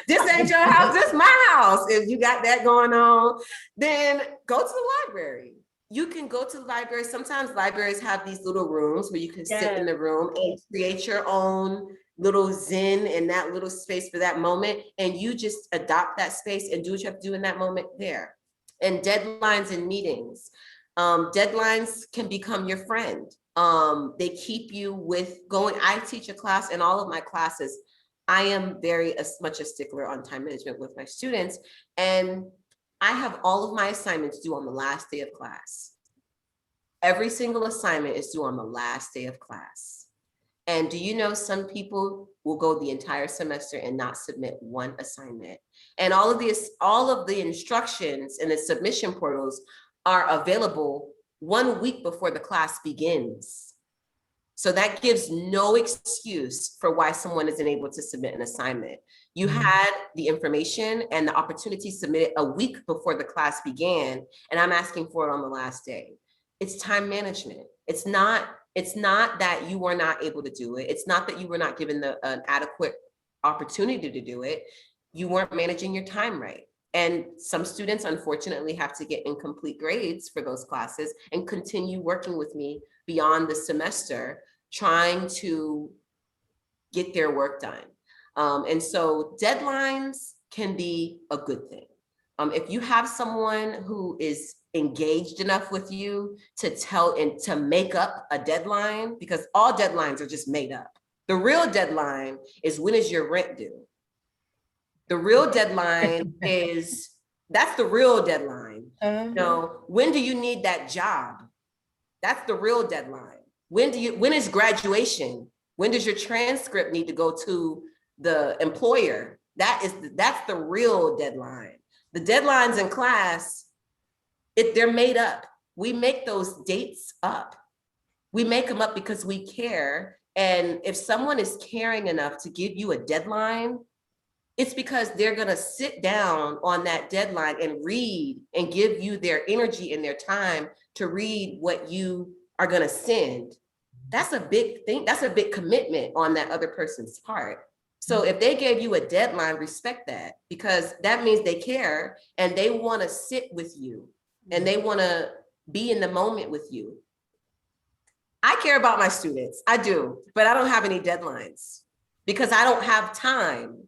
B: this ain't your house, this is my house. If you got that going on, then go to the library. You can go to the library. Sometimes libraries have these little rooms where you can sit in the room and create your own little zen in that little space for that moment. And you just adopt that space and do what you have to do in that moment there. And deadlines and meetings. Deadlines can become your friend. They keep you with going. I teach a class, in all of my classes, I am very much a stickler on time management with my students. And I have all of my assignments due on the last day of class. Every single assignment is due on the last day of class. And do you know some people will go the entire semester and not submit one assignment? And all of the instructions in the submission portals are available 1 week before the class begins. So that gives no excuse for why someone isn't able to submit an assignment. You had the information and the opportunity to submit it a week before the class began, and I'm asking for it on the last day. It's time management. It's not that you were not able to do it. It's not that you were not given an adequate opportunity to do it. You weren't managing your time right. And some students, unfortunately, have to get incomplete grades for those classes and continue working with me beyond the semester, trying to get their work done. And so deadlines can be a good thing. If you have someone who is engaged enough with you to tell and to make up a deadline, because all deadlines are just made up. The real deadline is, when is your rent due? The real deadline that's the real deadline. You know, when do you need that job? That's the real deadline. When is graduation? When does your transcript need to go to the employer? That's the real deadline. The deadlines in class, they're made up. We make those dates up. We make them up because we care. And if someone is caring enough to give you a deadline, it's because they're going to sit down on that deadline and read and give you their energy and their time to read what you are going to send. That's a big thing. That's a big commitment on that other person's part. So if they gave you a deadline, respect that, because that means they care and they want to sit with you and they want to be in the moment with you. I care about my students. I do, but I don't have any deadlines because I don't have time.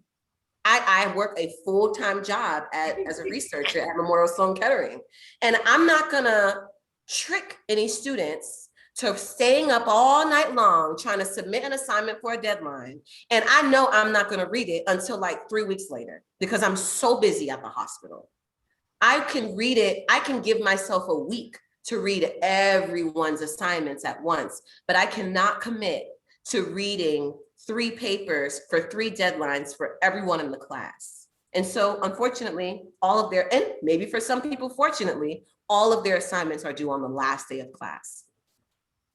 B: I work a full-time job as a researcher at Memorial Sloan Kettering. And I'm not gonna trick any students to staying up all night long trying to submit an assignment for a deadline. And I know I'm not gonna read it until like 3 weeks later because I'm so busy at the hospital. I can read it, I can give myself a week to read everyone's assignments at once, but I cannot commit to reading 3 papers for 3 deadlines for everyone in the class. And so unfortunately, all of their, and maybe for some people, fortunately, all of their assignments are due on the last day of class.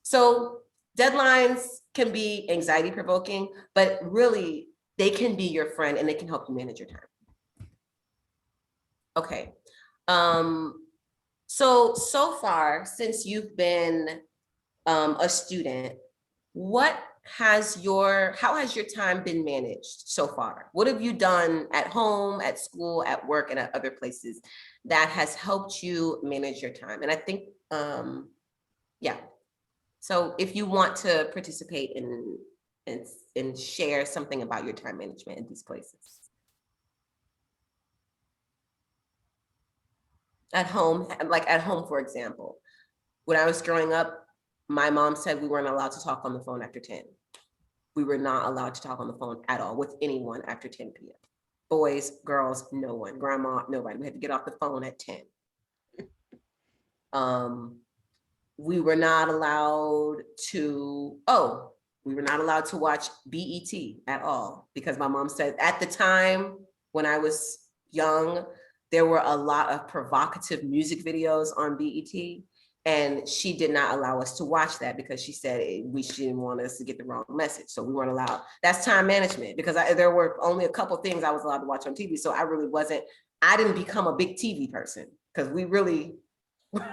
B: So deadlines can be anxiety provoking, but really they can be your friend and they can help you manage your time. Okay. So far, since you've been a student, how has your time been managed so far? What have you done at home, at school, at work, and at other places that has helped you manage your time? And I think, yeah. So if you want to participate and share something about your time management in these places. At home, like at home, for example, when I was growing up, my mom said we weren't allowed to talk on the phone after 10. We were not allowed to talk on the phone at all with anyone after 10 p.m. Boys, girls, no one, grandma, nobody. We had to get off the phone at 10. We were not allowed to, we were not allowed to watch BET at all because my mom said at the time when I was young, there were a lot of provocative music videos on BET. And she did not allow us to watch that because she said she didn't want us to get the wrong message. So we weren't allowed. That's time management because there were only a couple things I was allowed to watch on TV. So I didn't become a big TV person because we really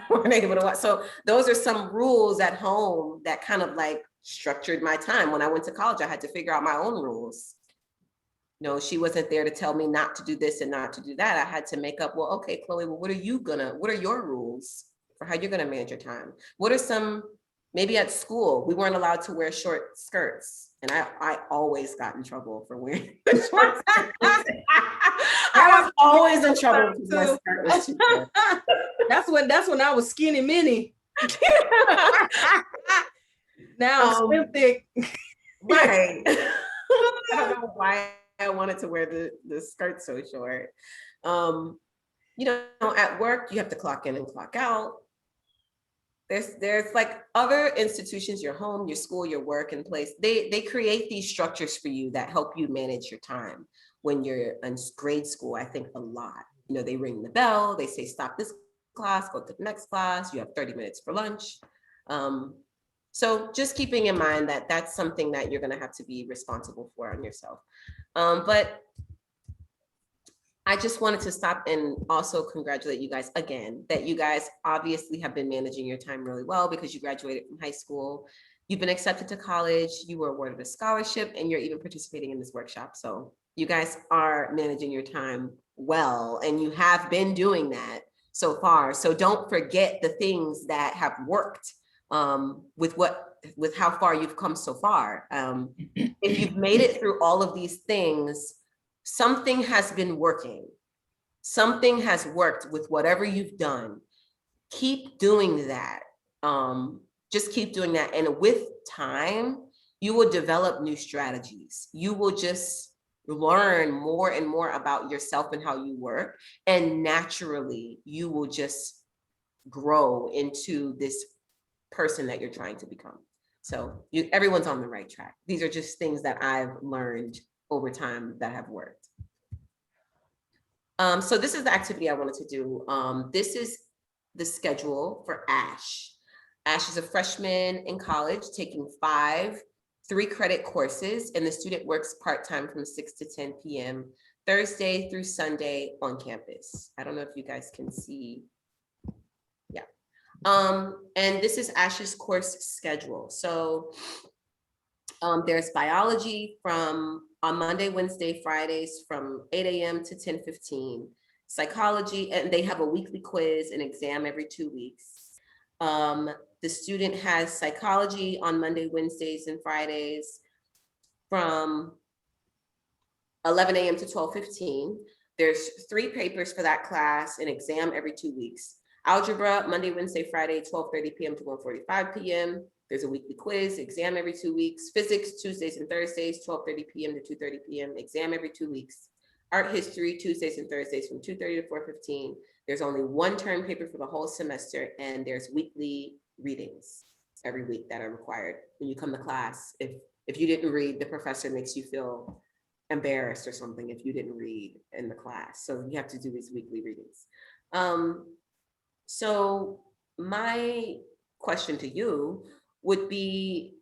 B: weren't able to watch. So those are some rules at home that kind of like structured my time. When I went to college, I had to figure out my own rules. No, she wasn't there to tell me not to do this and not to do that. I had to make up, well, okay, Chloe, well, what are your rules for how you're gonna manage your time? What are some, maybe at school, we weren't allowed to wear short skirts. And I always got in trouble for wearing short skirts. I was always in trouble because my skirt was too short.
A: That's when I was skinny mini. Now I'm slim thick.
B: Right. I don't know why I wanted to wear the skirt so short. You know, at work, you have to clock in and clock out. There's like other institutions, your home, your school, your work and place, they create these structures for you that help you manage your time. When you're in grade school, I think a lot, you know, they ring the bell, they say, stop this class, go to the next class, you have 30 minutes for lunch. So just keeping in mind that that's something that you're gonna have to be responsible for on yourself. But I just wanted to stop and also congratulate you guys again, that you guys obviously have been managing your time really well because you graduated from high school, you've been accepted to college, you were awarded a scholarship, and you're even participating in this workshop. So you guys are managing your time well, and you have been doing that so far. So don't forget the things that have worked with how far you've come so far. If you've made it through all of these things, something has been working. Something has worked with whatever you've done. Keep doing that. Just keep doing that. And with time, you will develop new strategies. You will just learn more and more about yourself and how you work. And naturally, you will just grow into this person that you're trying to become. So everyone's on the right track. These are just things that I've learned over time that have worked. So this is the activity I wanted to do. This is the schedule for Ash. Ash is a freshman in college taking 5 3-credit courses, and the student works part-time from 6 to 10 p.m. Thursday through Sunday on campus. I don't know if you guys can see. Yeah. And this is Ash's course schedule. So there's biology on Monday, Wednesday, Fridays from 8 a.m. to 10:15. Psychology, and they have a weekly quiz and exam every 2 weeks. The student has psychology on Monday, Wednesdays, and Fridays from 11 a.m. to 12:15. There's 3 papers for that class, an exam every 2 weeks. Algebra, Monday, Wednesday, Friday, 12:30 p.m. to 1:45 p.m. There's a weekly quiz, exam every 2 weeks. Physics, Tuesdays and Thursdays, 12:30 p.m. to 2:30 p.m. Exam every 2 weeks. Art history, Tuesdays and Thursdays from 2:30 to 4:15. There's only 1 term paper for the whole semester, and there's weekly readings every week that are required when you come to class. If you didn't read, the professor makes you feel embarrassed or something if you didn't read in the class. So you have to do these weekly readings. So my question to you would be,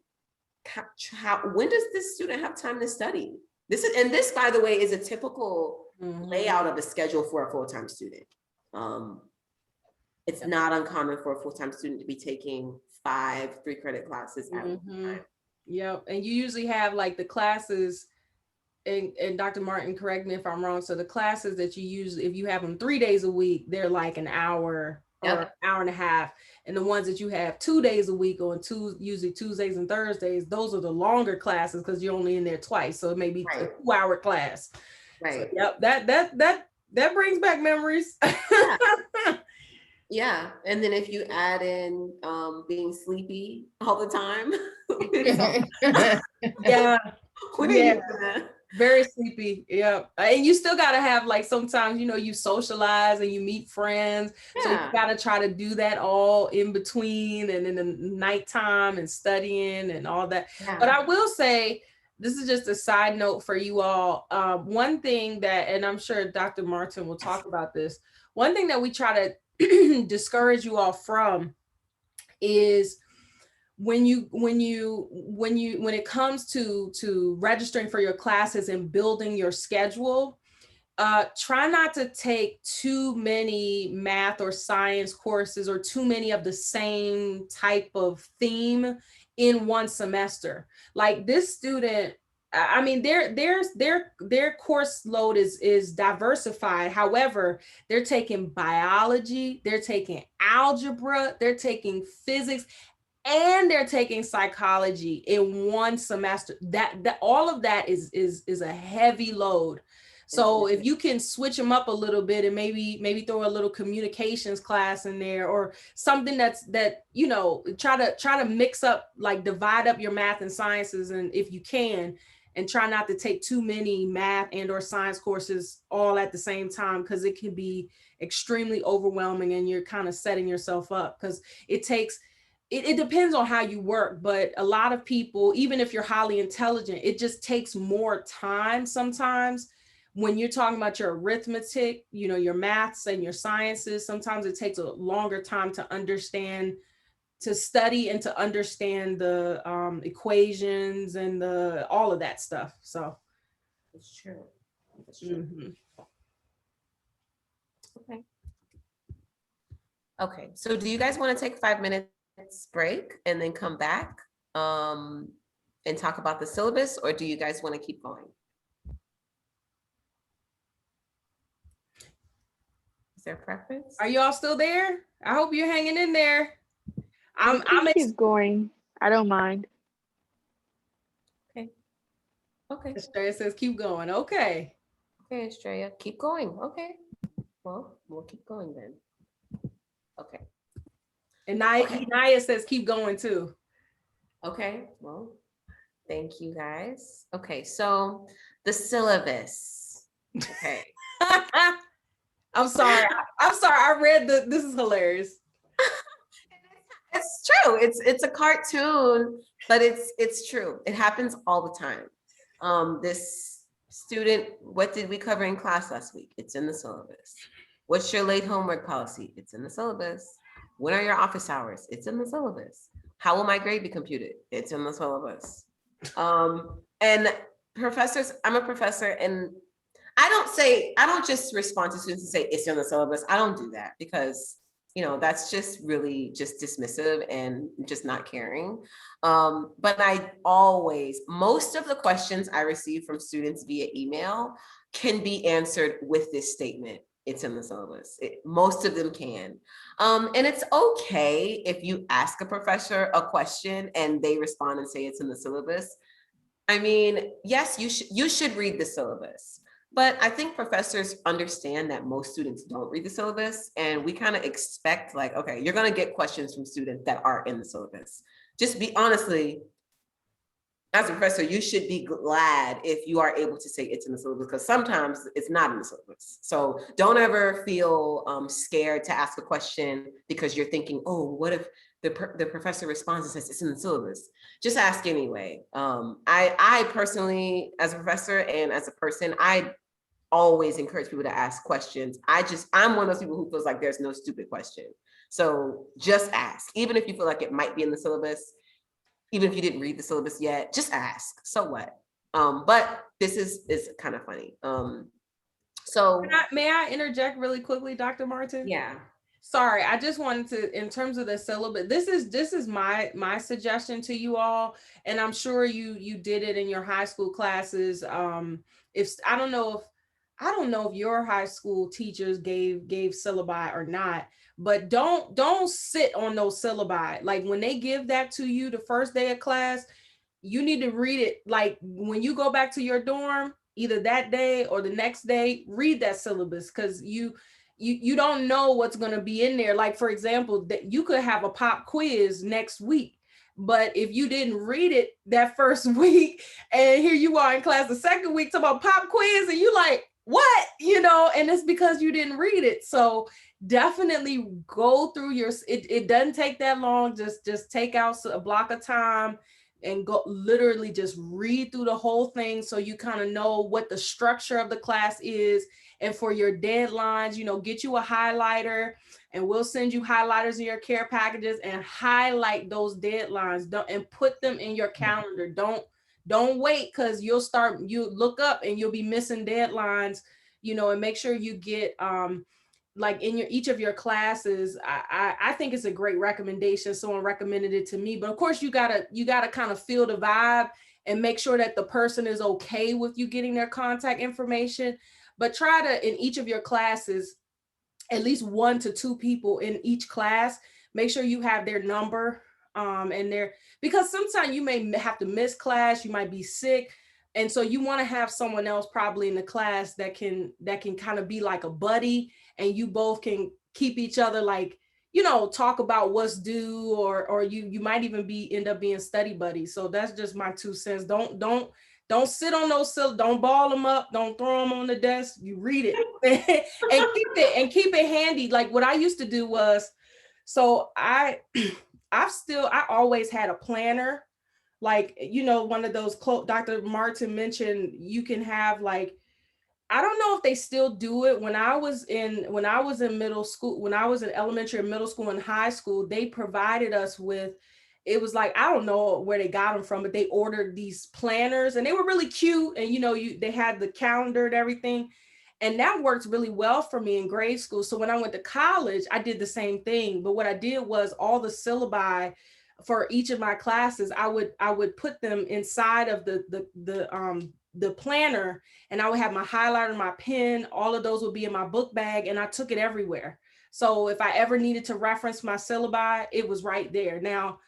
B: when does this student have time to study? This, by the way, is a typical layout of the schedule for a full-time student. It's not uncommon for a full-time student to be taking 5 3-credit classes at one time.
A: Yep, and you usually have like the classes, and Dr. Martin, correct me if I'm wrong. So the classes that you usually, if you have them 3 days a week, they're like an hour or an hour and a half. And the ones that you have 2 days a week on usually Tuesdays and Thursdays, those are the longer classes because you're only in there twice. So it may be a 2-hour class.
B: Right.
A: So, yep, that brings back memories.
B: Yeah, and then if you add in being sleepy all the time.
A: Yeah.
B: What are you doing?
A: Very sleepy. Yeah. And you still got to have, like, sometimes, you socialize and you meet friends. So you got to try to do that all in between and in the nighttime and studying and all that. But I will say, this is just a side note for you all. One thing that, and I'm sure Dr. Martin will talk about this, one thing that we try to discourage you all from is when it comes to registering for your classes and building your schedule, try not to take too many math or science courses or too many of the same type of theme in one semester. Like this student, I mean, their course load is diversified. However, they're taking biology, they're taking algebra, they're taking physics, and they're taking psychology in one semester. That all of that is a heavy load. So if you can switch them up a little bit and maybe throw a little communications class in there or something try to mix up, like divide up your math and sciences, and if you can, and try not to take too many math and or science courses all at the same time, because it can be extremely overwhelming and you're kind of setting yourself up, because it depends on how you work, but a lot of people, even if you're highly intelligent, it just takes more time sometimes. When you're talking about your arithmetic, your maths and your sciences, sometimes it takes a longer time to study and to understand the equations and all of that stuff. So
B: it's true. Okay. So do you guys want to take 5 minutes break and then come back and talk about the syllabus, or do you guys want to keep going? Is there a preference?
A: Are you all still there? I hope you're hanging in there. I'm
D: keep going. I don't mind.
B: Okay.
A: Estrella says keep going. Okay.
B: Okay, Estrella, keep going. Okay. Well, we'll keep going then. Okay.
A: And Naya says keep going too.
B: Okay. Well, thank you guys. Okay, so the syllabus. Okay.
A: I'm sorry. I read this is hilarious.
B: It's true. It's a cartoon, but it's true. It happens all the time. This student, what did we cover in class last week? It's in the syllabus. What's your late homework policy? It's in the syllabus. When are your office hours? It's in the syllabus. How will my grade be computed? It's in the syllabus. And professors, I'm a professor, and I don't just respond to students and say it's in the syllabus. I don't do that because that's just really just dismissive and just not caring. But most of the questions I receive from students via email can be answered with this statement. it's in the syllabus. Most of them can. And it's okay if you ask a professor a question and they respond and say it's in the syllabus. I mean, yes, you should read the syllabus, but I think professors understand that most students don't read the syllabus, and we kind of expect like, okay, you're gonna get questions from students that are in the syllabus. Just be honestly, as a professor, you should be glad if you are able to say it's in the syllabus, because sometimes it's not in the syllabus. So don't ever feel scared to ask a question because you're thinking, oh, what if the professor responds and says it's in the syllabus? Just ask anyway. I personally, as a professor and as a person, I always encourage people to ask questions. I'm one of those people who feels like there's no stupid question. So just ask, even if you feel like it might be in the syllabus. Even if you didn't read the syllabus yet, just ask. So what? But this is kind of funny. So
A: may I interject really quickly, Dr. Martin?
B: yeah.
A: Sorry, I just wanted to, in terms of the syllabus, this is my suggestion to you all, and I'm sure you did it in your high school classes. If I don't know if your high school teachers gave syllabi or not, but don't sit on those syllabi. Like when they give that to you the first day of class, you need to read it. Like when you go back to your dorm, either that day or the next day, read that syllabus, because you don't know what's going to be in there. Like, for example, that you could have a pop quiz next week, but if you didn't read it that first week, and here you are in class the second week talking about pop quiz, and you like, what? And it's because you didn't read it. So definitely go through it doesn't take that long. Just take out a block of time and go literally just read through the whole thing, so you kind of know what the structure of the class is. And for your deadlines, get you a highlighter, and we'll send you highlighters in your care packages, and highlight those deadlines and put them in your calendar. Don't wait, because you look up and you'll be missing deadlines, and make sure you get like in each of your classes. I think it's a great recommendation. Someone recommended it to me, but of course you gotta kind of feel the vibe and make sure that the person is okay with you getting their contact information. But try to, in each of your classes, at least 1 to 2 people in each class, make sure you have their number, because sometimes you may have to miss class, you might be sick. And so you want to have someone else probably in the class that can kind of be like a buddy, and you both can keep each other, like, talk about what's due, or you might even end up being study buddies. So that's just my 2 cents. Don't sit on those, don't ball them up, don't throw them on the desk. You read it and keep it handy. Like what I used to do was, so I always had a planner. Like, one of those Dr. Martin mentioned, you can have, like, I don't know if they still do it. When I was in middle school, when I was in elementary and middle school and high school, they provided us with, it was like, I don't know where they got them from, but they ordered these planners, and they were really cute. And, they had the calendar and everything. And that worked really well for me in grade school. So when I went to college, I did the same thing. But what I did was, all the syllabi for each of my classes, I would put them inside of the planner, and I would have my highlighter, my pen, all of those would be in my book bag, and I took it everywhere. So if I ever needed to reference my syllabi, it was right there. Now,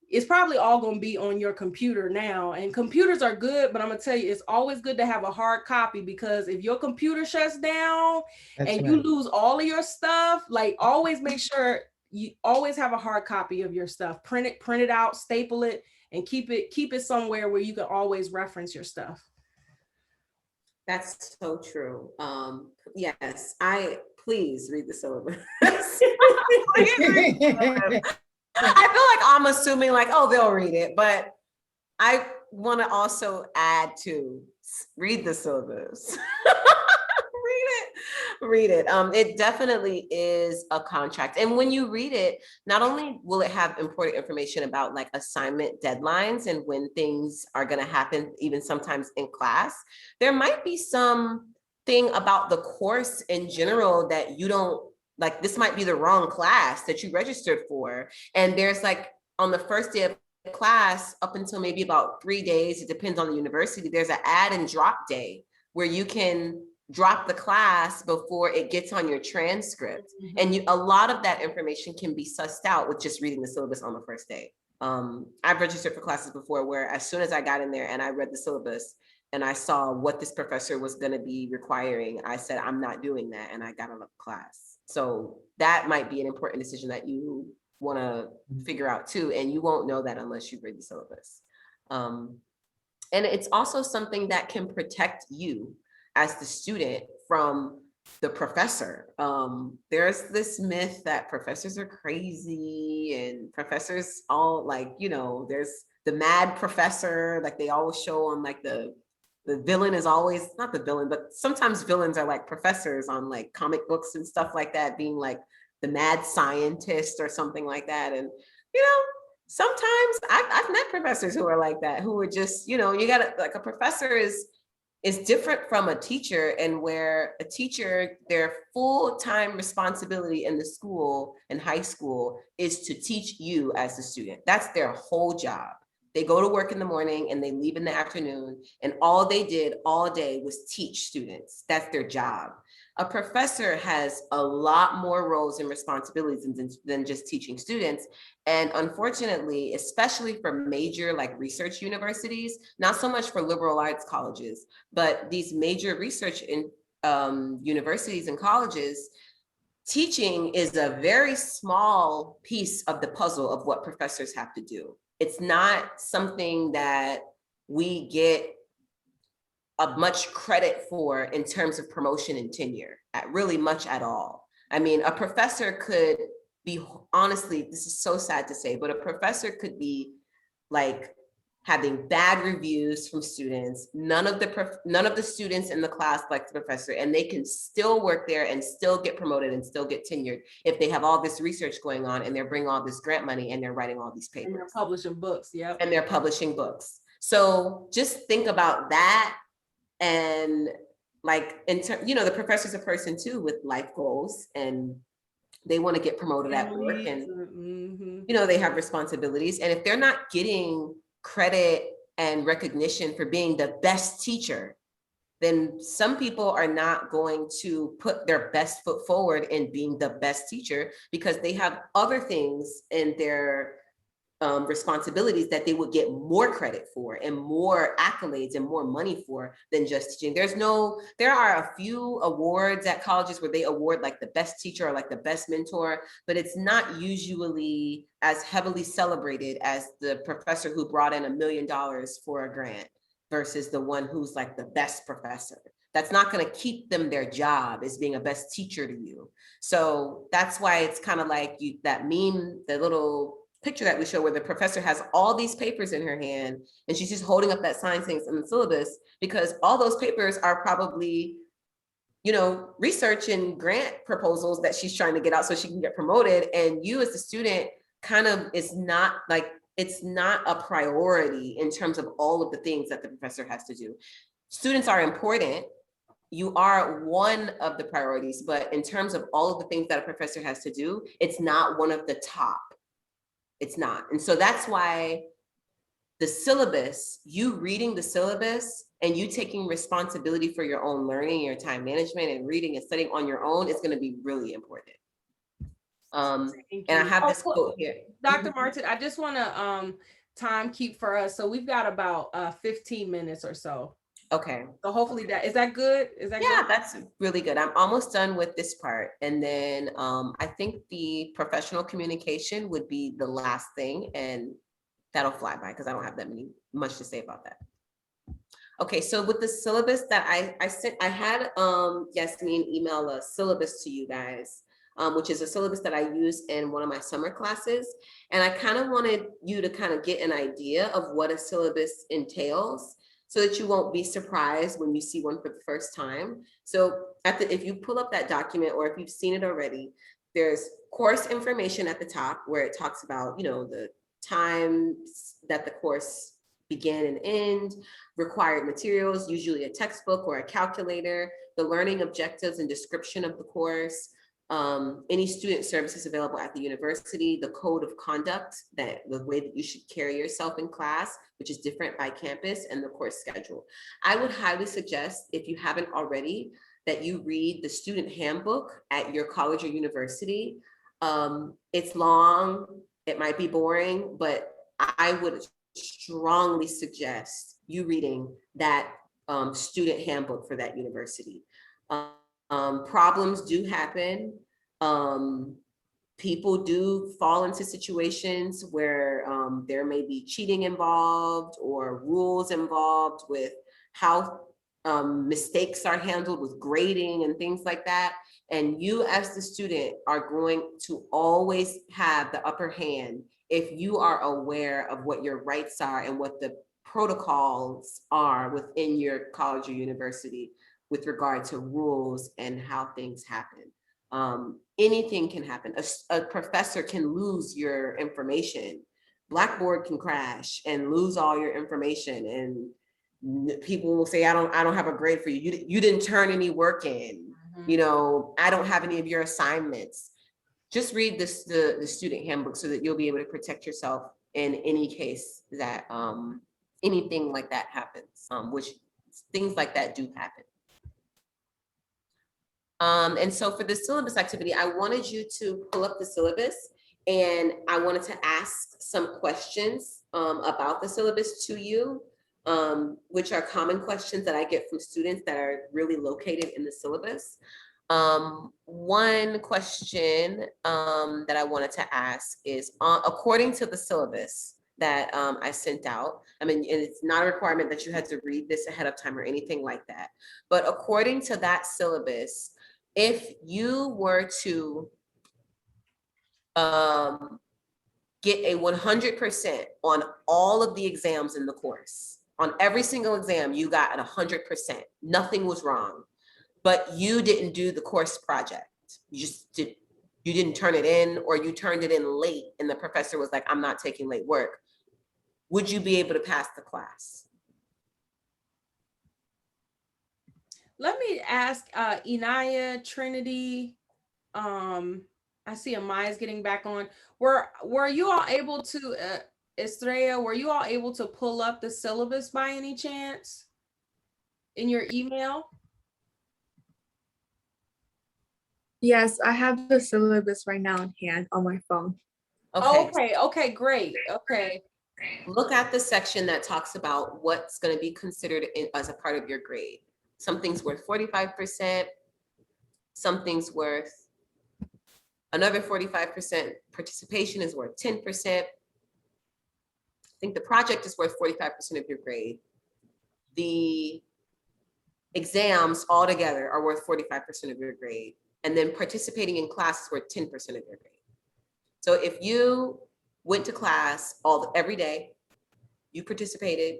A: it's probably all going to be on your computer now, and computers are good, but I'm going to tell you, it's always good to have a hard copy, because if your computer shuts down you lose all of your stuff, like, always make sure you always have a hard copy of your stuff. Print it out, staple it, and keep it somewhere where you can always reference your stuff.
B: That's so true. Yes, please read the syllabus. Please read the syllabus. I feel like I'm assuming like, oh, they'll read it, but I want to also add to read the syllabus. Read it. It definitely is a contract. And when you read it, not only will it have important information about like assignment deadlines and when things are going to happen, even sometimes in class, there might be some thing about the course in general that you don't like. This might be the wrong class that you registered for. And there's like, on the first day of class, up until maybe about 3 days, it depends on the university, there's an add and drop day where you can drop the class before it gets on your transcript. And a lot of that information can be sussed out with just reading the syllabus on the first day. I've registered for classes before where as soon as I got in there and I read the syllabus and I saw what this professor was going to be requiring, I said, I'm not doing that. And I got out of class. So that might be an important decision that you want to figure out too. And you won't know that unless you read the syllabus. And it's also something that can protect you as the student from the professor. There's this myth that professors are crazy and professors all like, you know, there's the mad professor, like they always show on like the villain is always, not the villain, but sometimes villains are like professors on like comic books and stuff like that, being like the mad scientist or something like that. And, you know, sometimes I've met professors who are like that, who are just, you know, you gotta, like a professor is different from a teacher, and where a teacher, their full-time responsibility in the school and high school is to teach you as the student. That's their whole job. They go to work in the morning and they leave in the afternoon, and all they did all day was teach students. That's their job. A professor has a lot more roles and responsibilities than just teaching students. And unfortunately, especially for major like research universities, not so much for liberal arts colleges, but these major research universities and colleges, teaching is a very small piece of the puzzle of what professors have to do. It's not something that we get much credit for in terms of promotion and tenure, really much at all. I mean, a professor could be, honestly, this is so sad to say, but a professor could be like having bad reviews from students. None of the students in the class like the professor, and they can still work there and still get promoted and still get tenured if they have all this research going on and they're bringing all this grant money and they're writing all these papers.
A: And they're publishing books, yeah.
B: And they're publishing books. So just think about that. And like, you know, the professor's a person too with life goals, and they want to get promoted at work, and you know, they have responsibilities. And if they're not getting credit and recognition for being the best teacher, then some people are not going to put their best foot forward in being the best teacher, because they have other things in their responsibilities that they would get more credit for and more accolades and more money for than just teaching. There are a few awards at colleges where they award like the best teacher or like the best mentor, but it's not usually as heavily celebrated as the professor who brought in $1 million for a grant versus the one who's like the best professor. That's not going to keep them their job as being a best teacher to you. So that's why it's kind of like that meme, the little picture that we show where the professor has all these papers in her hand and she's just holding up that sign saying it's in the syllabus, because all those papers are probably, you know, research and grant proposals that she's trying to get out so she can get promoted. And you as the student kind of it's not a priority in terms of all of the things that the professor has to do. Students are important. You are one of the priorities, but in terms of all of the things that a professor has to do, it's not one of the top. It's not. And so that's why the syllabus, you reading the syllabus and you taking responsibility for your own learning, your time management and reading and studying on your own is going to be really important. And I have this quote here.
A: Dr. Martin, I just want to time keep for us. So we've got about 15 minutes or so.
B: Okay.
A: So hopefully is that good? Yeah,
B: good? That's really good. I'm almost done with this part. And then I think the professional communication would be the last thing, and that'll fly by because I don't have much to say about that. Okay, so with the syllabus that I sent, I had Yasmin email a syllabus to you guys, which is a syllabus that I use in one of my summer classes. And I kind of wanted you to kind of get an idea of what a syllabus entails, so that you won't be surprised when you see one for the first time. So if you pull up that document, or if you've seen it already, there's course information at the top where it talks about, you know, the times that the course began and end, required materials, usually a textbook or a calculator, the learning objectives and description of the course, any student services available at the university, the code of conduct, that the way that you should carry yourself in class, which is different by campus, and the course schedule. I would highly suggest, if you haven't already, that you read the student handbook at your college or university. It's long, it might be boring, but I would strongly suggest you reading that student handbook for that university. Problems do happen. People do fall into situations where there may be cheating involved or rules involved with how mistakes are handled with grading and things like that. And you as the student are going to always have the upper hand if you are aware of what your rights are and what the protocols are within your college or university with regard to rules and how things happen. Anything can happen. A professor can lose your information. Blackboard can crash and lose all your information, and people will say, I don't have a grade for you. You didn't turn any work in. You know, I don't have any of your assignments. Just read this, the student handbook, so that you'll be able to protect yourself in any case that anything like that happens, which things like that do happen. And so for the syllabus activity, I wanted you to pull up the syllabus, and I wanted to ask some questions about the syllabus to you, which are common questions that I get from students that are really located in the syllabus. One question that I wanted to ask is, according to the syllabus that I sent out, I mean, it's not a requirement that you had to read this ahead of time or anything like that, but according to that syllabus, if you were to get a 100% on all of the exams in the course, on every single exam, you got a 100%, nothing was wrong, but you didn't do the course project. You didn't turn it in, or you turned it in late and the professor was like, I'm not taking late work. Would you be able to pass the class?
A: Let me ask Inaya, Trinity. I see Amaya's getting back on. Were you all able to, Estrella, were you all able to pull up the syllabus by any chance in your email?
D: Yes, I have the syllabus right now in hand on my phone.
B: Okay.
A: Okay, great. Okay.
B: Look at the section that talks about what's going to be considered as a part of your grade. Something's worth 45%, something's worth another 45%, participation is worth 10%. I think the project is worth 45% of your grade. The exams altogether are worth 45% of your grade. And then participating in class is worth 10% of your grade. So if you went to class every day, you participated,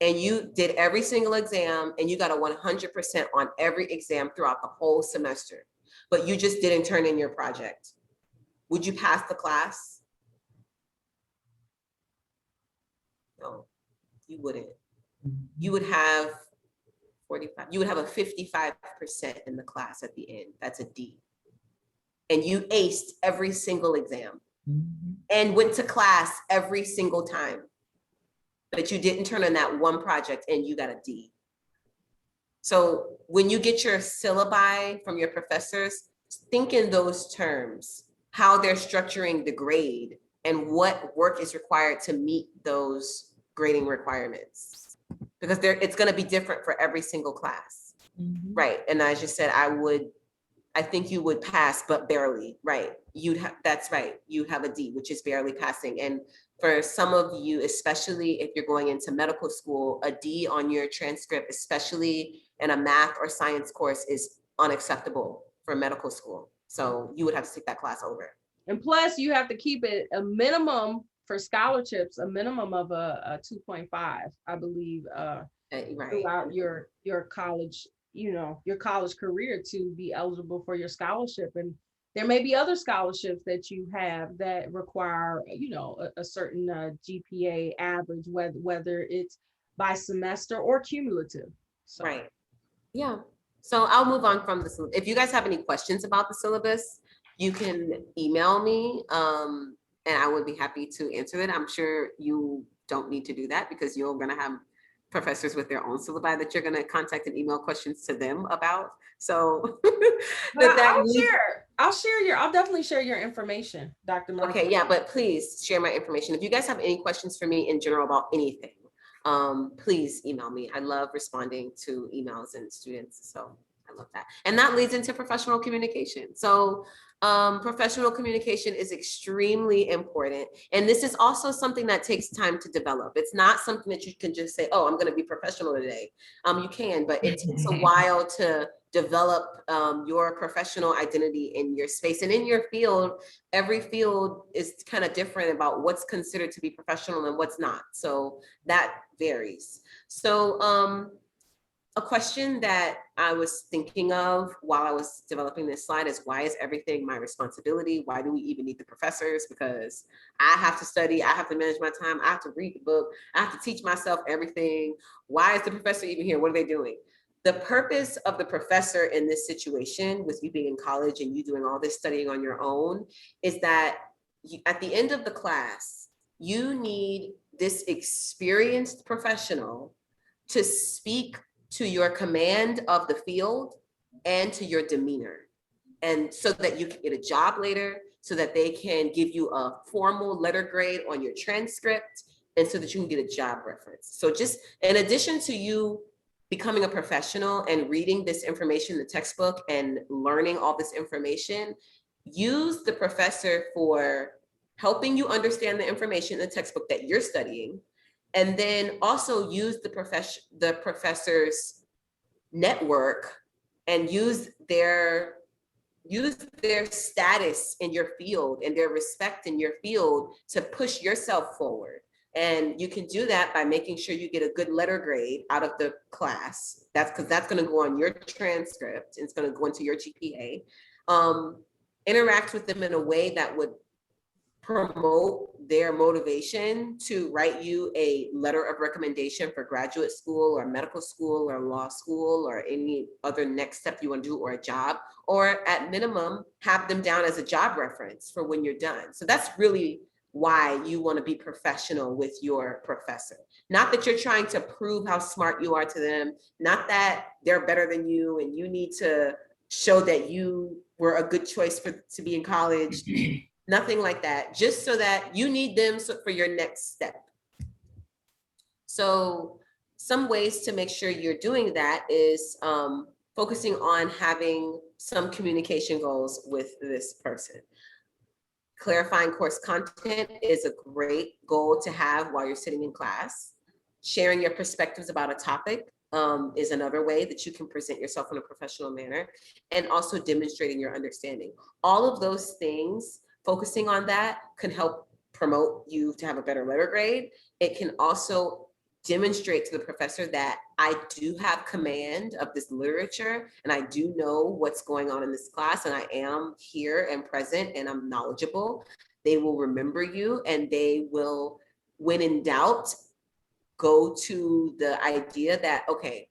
B: and you did every single exam, and you got a 100% on every exam throughout the whole semester, but you just didn't turn in your project, would you pass the class? No, you wouldn't. You would have 45, you would have a 55% in the class at the end. That's a D. And you aced every single exam and went to class every single time, but you didn't turn in that one project and you got a D. So when you get your syllabi from your professors, think in those terms, how they're structuring the grade and what work is required to meet those grading requirements, because it's going to be different for every single class. Right. And as you said, I think you would pass, but barely, right? That's right. You'd have a D, which is barely passing. And for some of you, especially if you're going into medical school, a D on your transcript, especially in a math or science course, is unacceptable for medical school. So you would have to take that class over.
A: And plus you have to keep it a minimum for scholarships, a minimum of a 2.5, I believe,
B: Right.
A: throughout your college, your college career to be eligible for your scholarship. And there may be other scholarships that you have that require, a certain GPA average, whether it's by semester or cumulative. So.
B: Right. Yeah. So I'll move on from this. If you guys have any questions about the syllabus, you can email me, and I would be happy to answer it. I'm sure you don't need to do that because you're going to have professors with their own syllabi that you're going to contact and email questions to them about. So
A: I'll definitely share your information, Dr. Monica.
B: Okay, yeah, but please share my information. If you guys have any questions for me in general about anything, please email me. I love responding to emails and students, so I love that. And that leads into professional communication. So professional communication is extremely important. And this is also something that takes time to develop. It's not something that you can just say, oh, I'm gonna be professional today. You can, but it takes a while to develop your professional identity in your space and in your field. Every field is kind of different about what's considered to be professional and what's not. So that varies. So a question that I was thinking of while I was developing this slide is, why is everything my responsibility? Why do we even need the professors? Because I have to study, I have to manage my time, I have to read the book, I have to teach myself everything. Why is the professor even here? What are they doing? The purpose of the professor in this situation, with you being in college and you doing all this studying on your own, is that at the end of the class, you need this experienced professional to speak to your command of the field and to your demeanor. And so that you can get a job later, so that they can give you a formal letter grade on your transcript, and so that you can get a job reference. So just in addition to you becoming a professional and reading this information, the textbook, and learning all this information, use the professor for helping you understand the information in the textbook that you're studying, and then also use the professor's network and use their status in your field and their respect in your field to push yourself forward. And you can do that by making sure you get a good letter grade out of the class. That's because that's going to go on your transcript. It's going to go into your GPA. Interact with them in a way that would promote their motivation to write you a letter of recommendation for graduate school or medical school or law school or any other next step you want to do, or a job, or at minimum, have them down as a job reference for when you're done. So that's really why you want to be professional with your professor. Not that you're trying to prove how smart you are to them, not that they're better than you and you need to show that you were a good choice to be in college. Nothing like that, just so that you need them for your next step. So some ways to make sure you're doing that is focusing on having some communication goals with this person. Clarifying course content is a great goal to have while you're sitting in class. Sharing your perspectives about a topic is another way that you can present yourself in a professional manner, and also demonstrating your understanding. All of those things, focusing on that, can help promote you to have a better letter grade. It can also demonstrate to the professor that I do have command of this literature and I do know what's going on in this class, and I am here and present and I'm knowledgeable. They will remember you, and they will, when in doubt, go to the idea that, okay,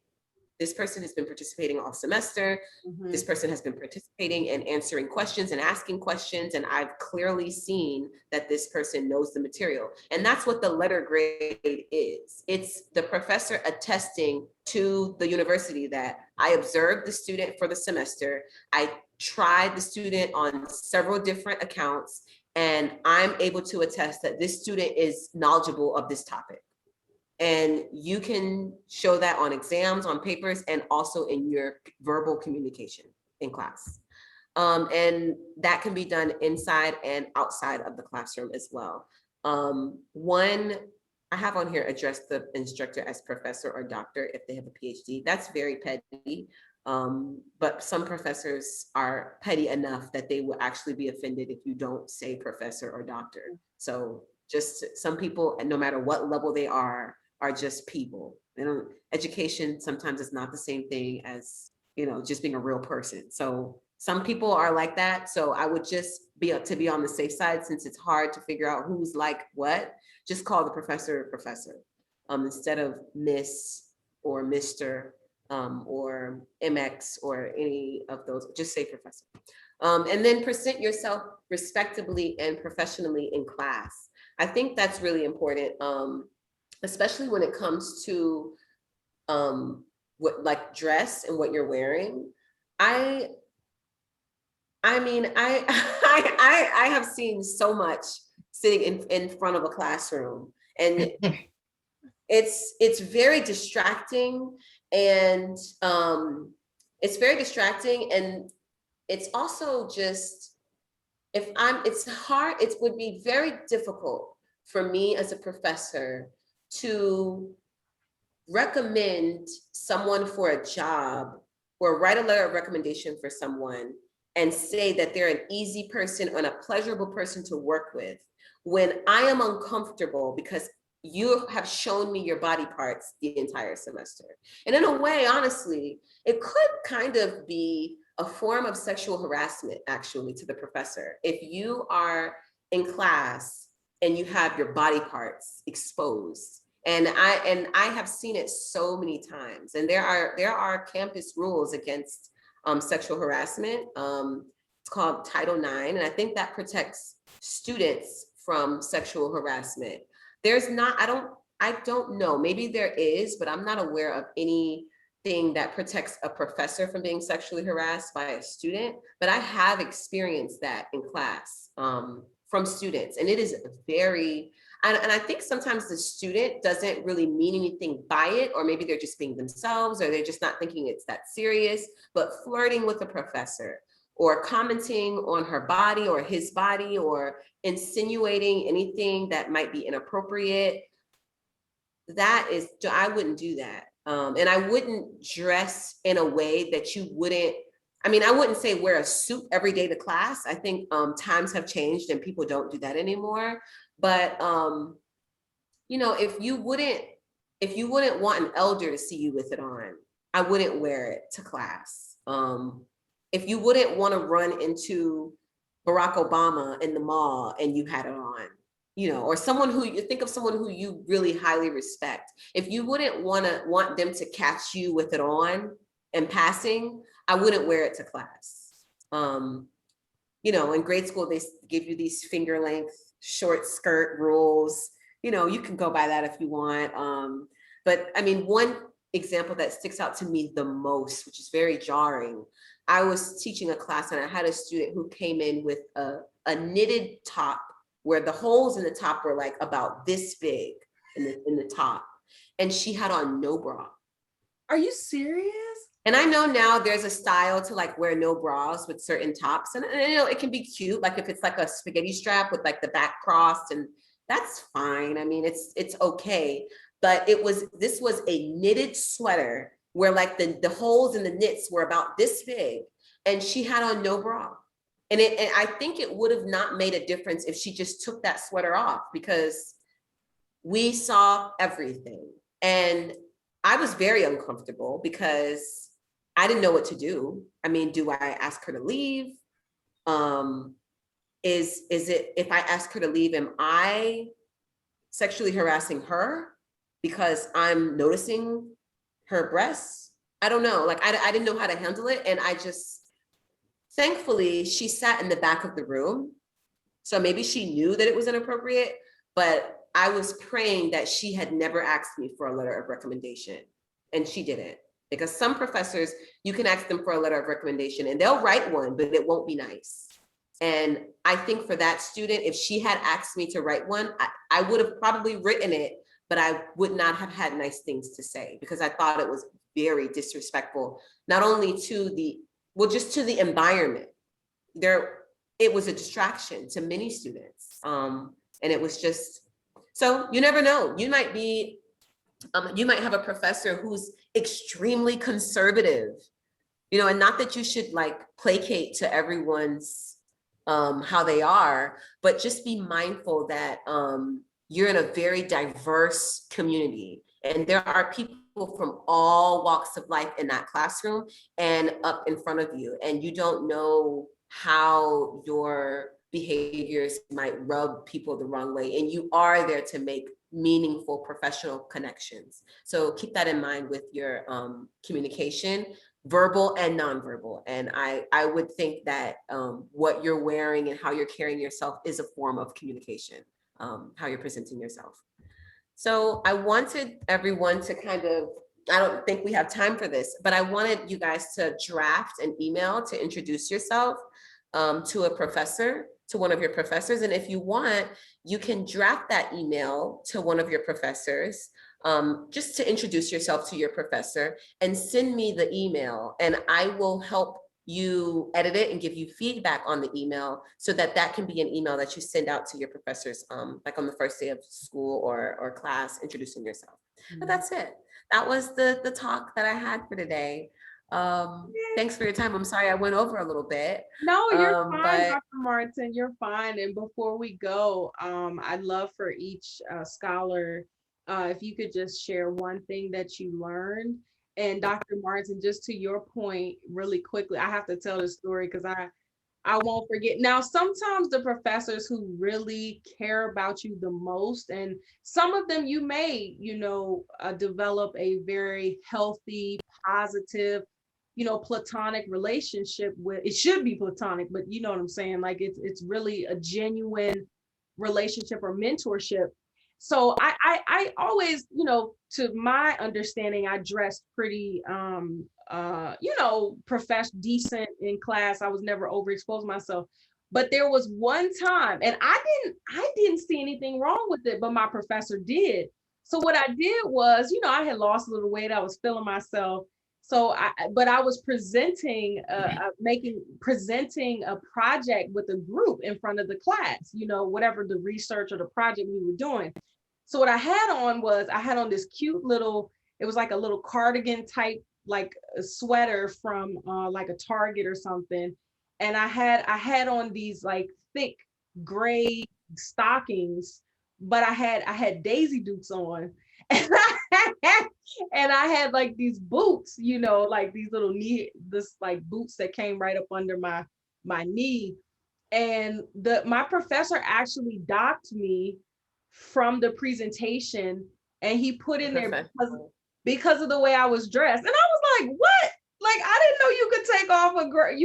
B: this person has been participating all semester. This person has been participating and answering questions and asking questions. And I've clearly seen that this person knows the material. And that's what the letter grade is. It's the professor attesting to the university that I observed the student for the semester. I tried the student on several different accounts, and I'm able to attest that this student is knowledgeable of this topic. And you can show that on exams, on papers, and also in your verbal communication in class. And that can be done inside and outside of the classroom as well. One, I have on here, address the instructor as professor or doctor if they have a PhD. That's very petty. But some professors are petty enough that they will actually be offended if you don't say professor or doctor. So just some people, and no matter what level they are just people. Education sometimes is not the same thing as, just being a real person. So some people are like that. So I would just be on the safe side, since it's hard to figure out who's like what, just call the professor instead of Miss or Mr. Or MX or any of those, just say professor. And then present yourself respectably and professionally in class. I think that's really important. Especially when it comes to what like dress and what you're wearing. I mean, I have seen so much sitting in front of a classroom, and it's very distracting, and it's very distracting, and it's also just, it's hard, it would be very difficult for me as a professor to recommend someone for a job or write a letter of recommendation for someone and say that they're an easy person and a pleasurable person to work with when I am uncomfortable because you have shown me your body parts the entire semester. And in a way, honestly, it could kind of be a form of sexual harassment, actually, to the professor. If you are in class and you have your body parts exposed, and I have seen it so many times, and there are campus rules against sexual harassment. It's called Title IX, and I think that protects students from sexual harassment. There's not, I don't know, maybe there is, but I'm not aware of anything that protects a professor from being sexually harassed by a student, but I have experienced that in class from students, and it is very, and I think sometimes the student doesn't really mean anything by it, or maybe they're just being themselves, or they're just not thinking it's that serious, but flirting with a professor or commenting on her body or his body or insinuating anything that might be inappropriate, that is, I wouldn't do that. And I wouldn't dress in a way that you wouldn't, I mean, I wouldn't say wear a suit every day to class. I think times have changed and people don't do that anymore. But, you know, if you wouldn't want an elder to see you with it on, I wouldn't wear it to class. If you wouldn't want to run into Barack Obama in the mall and you had it on, you know, or someone who you think of someone who you really highly respect, if you wouldn't want them to catch you with it on in passing, I wouldn't wear it to class. You know, in grade school, they give you these finger length short skirt rules. You know, you can go by that if you want. But I mean, one example that sticks out to me the most, which is very jarring, I was teaching a class and I had a student who came in with a knitted top where the holes in the top were like about this big in the top. And she had on no bra.
A: Are you serious?
B: And I know now there's a style to like wear no bras with certain tops, and you know, it can be cute. Like if it's like a spaghetti strap with like the back crossed, and that's fine. I mean, it's okay. But this was a knitted sweater where like the holes in the knits were about this big, and she had on no bra. And I think it would have not made a difference if she just took that sweater off, because we saw everything. And I was very uncomfortable because I didn't know what to do. I mean, do I ask her to leave? Is it, if I ask her to leave, am I sexually harassing her because I'm noticing her breasts? I don't know. Like, I didn't know how to handle it. And I just, thankfully, she sat in the back of the room. So maybe she knew that it was inappropriate, but I was praying that she had never asked me for a letter of recommendation, and she didn't. Because some professors, you can ask them for a letter of recommendation and they'll write one, but it won't be nice. And I think for that student, if she had asked me to write one, I would have probably written it, but I would not have had nice things to say, because I thought it was very disrespectful, not only to the, well, just to the environment. It was a distraction to many students. And it was just, so you never know. You might be, you might have a professor who's extremely conservative, you know, and not that you should like placate to everyone's how they are, but just be mindful that you're in a very diverse community, and there are people from all walks of life in that classroom and up in front of you, and you don't know how your behaviors might rub people the wrong way, and you are there to make meaningful professional connections. So keep that in mind with your communication, verbal and nonverbal. And I would think that what you're wearing and how you're carrying yourself is a form of communication, how you're presenting yourself. So I wanted everyone to kind of I don't think we have time for this, but I wanted you guys to draft an email to introduce yourself to a professor, to one of your professors. And if you want, you can draft that email to one of your professors, just to introduce yourself to your professor, and send me the email, and I will help you edit it and give you feedback on the email, so that that can be an email that you send out to your professors, like on the first day of school or class, introducing yourself. But that's it. That was the talk that I had for today. Thanks for your time. I'm sorry I went over a little bit.
A: No, you're fine,
B: But
A: Dr. Martin, you're fine. And before we go, I'd love for each scholar, if you could just share one thing that you learned. And Dr. Martin, just to your point, really quickly, I have to tell this story because I won't forget. Now, sometimes the professors who really care about you the most, and some of them you may, develop a very healthy, positive, platonic relationship with. It should be platonic, but you know what I'm saying? Like it's really a genuine relationship or mentorship. So I always, to my understanding, I dressed pretty decent in class. I was never overexposed myself. But there was one time, and I didn't see anything wrong with it, but my professor did. So what I did was, I had lost a little weight, I was feeling myself. So but I was presenting a project with a group in front of the class, whatever the research or the project we were doing. So what I had on this cute little, it was like a little cardigan type, like a sweater from like a Target or something. And I had on these like thick gray stockings, but I had Daisy Dukes on. And I had like these boots, like these little like boots that came right up under my knee. And my professor actually docked me from the presentation, and he put in there because of the way I was dressed. And I was like, what? Like, I didn't know you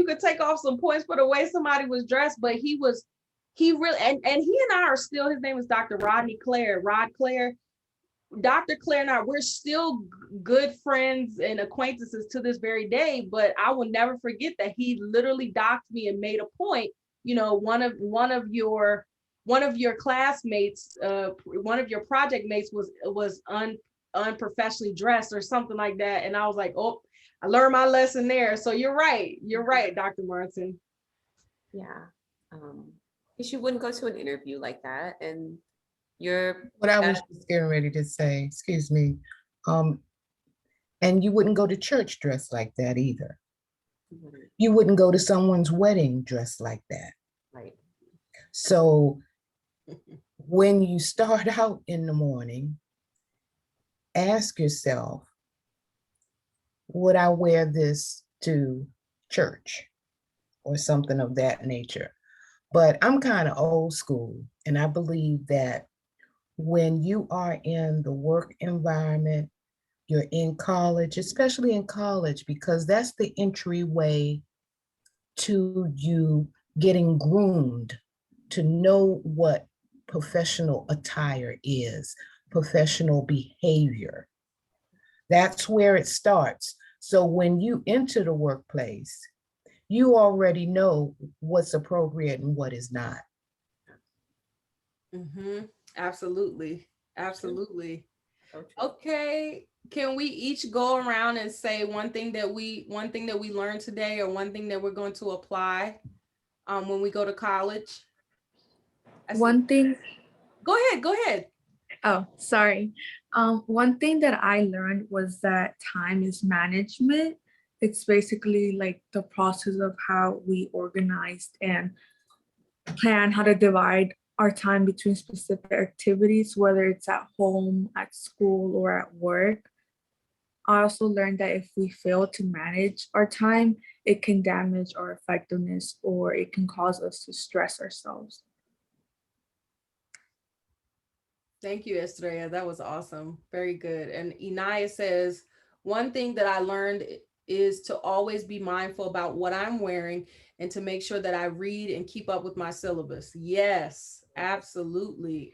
A: could take off some points for the way somebody was dressed. But he really, and he and I are still, his name is Dr. Rod Clare. Dr. Clare and I, we're still good friends and acquaintances to this very day, but I will never forget that he literally docked me and made a point. One of your classmates, one of your project mates was unprofessionally dressed or something like that. And I was like, oh, I learned my lesson there. So you're right, Dr. Martin.
B: Yeah. Because you wouldn't go to an interview like that, and
F: what I was just getting ready to say, excuse me, and you wouldn't go to church dressed like that either. You wouldn't go to someone's wedding dressed like that.
B: Right.
F: So when you start out in the morning, ask yourself, would I wear this to church or something of that nature? But I'm kind of old school, and I believe that when you are in the work environment, you're in college, especially in college, because that's the entryway to you getting groomed to know what professional attire is, professional behavior. That's where it starts. So when you enter the workplace, you already know what's appropriate and what is not.
A: Mm-hmm. Absolutely. Okay. Can we each go around and say one thing that we learned today, or one thing that we're going to apply when we go to college?
D: One thing.
A: Go ahead.
D: Oh, sorry. One thing that I learned was that time is management. It's basically like the process of how we organized and plan how to divide our time between specific activities, whether it's at home, at school, or at work. I also learned that if we fail to manage our time, it can damage our effectiveness, or it can cause us to stress ourselves.
A: Thank you, Estrella. That was awesome. Very good. And Inaya says, one thing that I learned is to always be mindful about what I'm wearing and to make sure that I read and keep up with my syllabus. Yes, absolutely.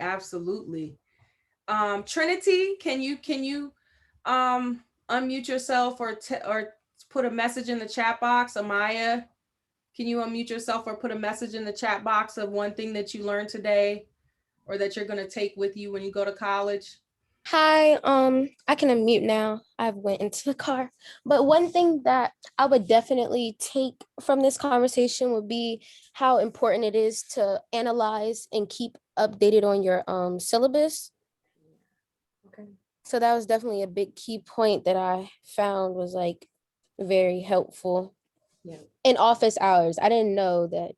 A: Trinity, can you unmute yourself or put a message in the chat box? Amaya, can you unmute yourself or put a message in the chat box of one thing that you learned today or that you're going to take with you when you go to college?
H: Hi, I can unmute now. I've went into the car. But one thing that I would definitely take from this conversation would be how important it is to analyze and keep updated on your syllabus.
B: Okay.
H: So that was definitely a big key point that I found was like very helpful.
B: Yeah.
H: In office hours, I didn't know that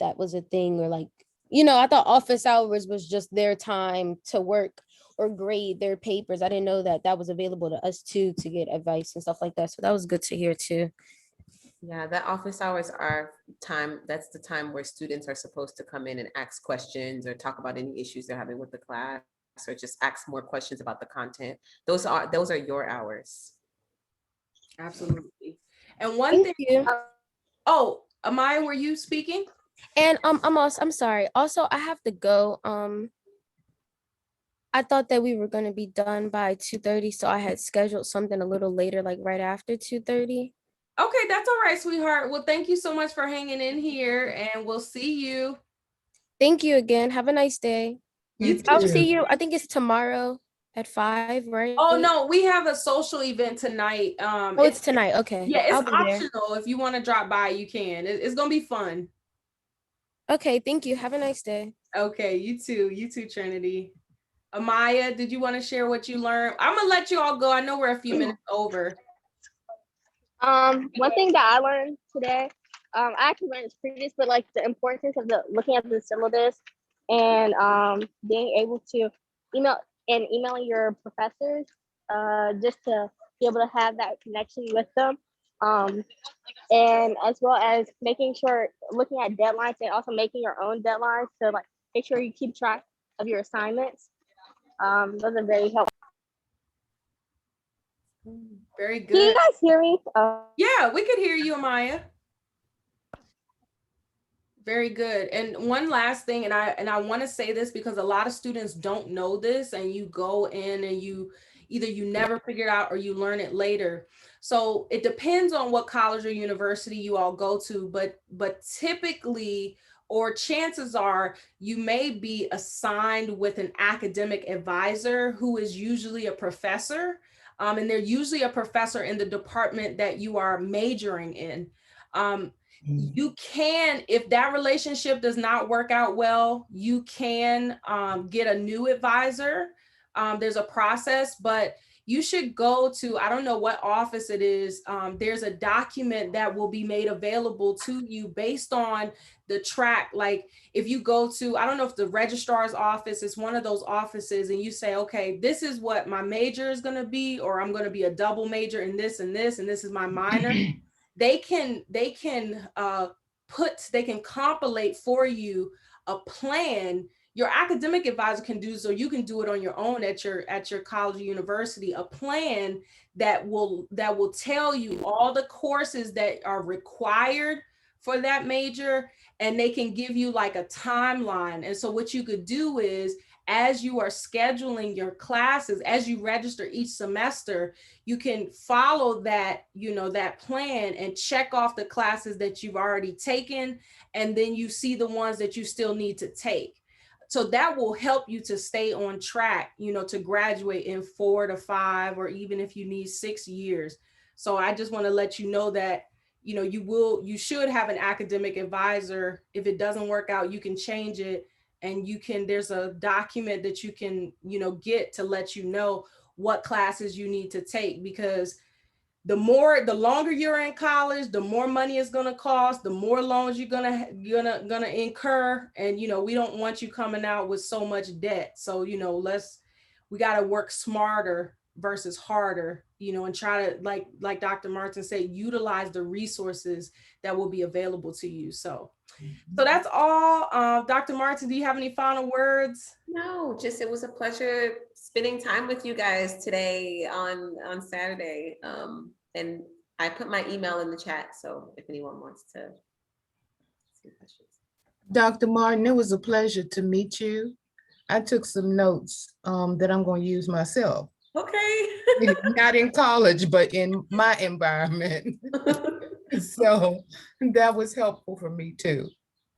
H: that was a thing, or like, I thought office hours was just their time to work or grade their papers. I didn't know that that was available to us too, to get advice and stuff like that. So that was good to hear too.
B: Yeah, that office hours are time, that's the time where students are supposed to come in and ask questions or talk about any issues they're having with the class, or just ask more questions about the content. Those are your hours.
A: Absolutely. And one
H: Thank
A: thing,
H: you.
A: oh, Amaya, were you speaking?
H: And I'm sorry. Also, I have to go. I thought that we were gonna be done by 2:30, so I had scheduled something a little later, like right after 2:30.
A: Okay, that's all right, sweetheart. Well, thank you so much for hanging in here, and we'll see you.
H: Thank you again. Have a nice day.
A: You
H: I'll
A: too.
H: see you. I think it's tomorrow at 5, right?
A: Oh no, we have a social event tonight.
H: Oh, it's tonight. Okay.
A: Yeah,
H: I'll
A: it's
H: be there.
A: optional. If you want to drop by, you can. It's gonna be fun.
H: Okay, thank you. Have a nice day.
A: Okay, you too. You too, Trinity. Amaya, did you want to share what you learned? I'm gonna let you all go. I know we're a few minutes over.
E: One thing that I learned today, I actually learned this previous, but like the importance of looking at the syllabus and being able to emailing your professors, just to be able to have that connection with them. And as well as making sure, looking at deadlines and also making your own deadlines to like make sure you keep track of your assignments. Those are very helpful.
A: Very
E: Can you
A: good.
E: guys hear me?
A: Yeah, we could hear you, Amaya. Very good. And one last thing, and I want to say this because a lot of students don't know this, and you go in and you never figure it out or you learn it later. So it depends on what college or university you all go to, but typically, or chances are, you may be assigned with an academic advisor who is usually a professor, and they're usually a professor in the department that you are majoring in. You can, if that relationship does not work out well, you can get a new advisor. There's a process, but you should go to, I don't know what office it is. There's a document that will be made available to you based on the track. Like if you go to, I don't know if the registrar's office is one of those offices, and you say, okay, this is what my major is going to be, or I'm going to be a double major in this and this, and this is my minor. They can compilate for you a plan. Your academic advisor can do, so you can do it on your own at your college or university, a plan that will tell you all the courses that are required for that major, and they can give you like a timeline. And so what you could do is, as you are scheduling your classes, as you register each semester, you can follow that, that plan and check off the classes that you've already taken. And then you see the ones that you still need to take. So that will help you to stay on track, to graduate in 4 to 5, or even if you need 6 years. So I just want to let you know that, you should have an academic advisor. If it doesn't work out, you can change it. And there's a document that you can, get to let you know what classes you need to take, because the longer you're in college, the more money it's going to cost, the more loans you're going to incur. And, we don't want you coming out with so much debt. So, we got to work smarter versus harder, and try to, like Dr. Martin said, utilize the resources that will be available to you. So that's all. Dr. Martin, do you have any final words?
B: No, just it was a pleasure spending time with you guys today on Saturday. And I put my email in the chat, so if anyone wants to ask questions.
F: Dr. Martin, it was a pleasure to meet you. I took some notes that I'm going to use myself.
B: Okay.
F: Not in college, but in my environment. So that was helpful for me too.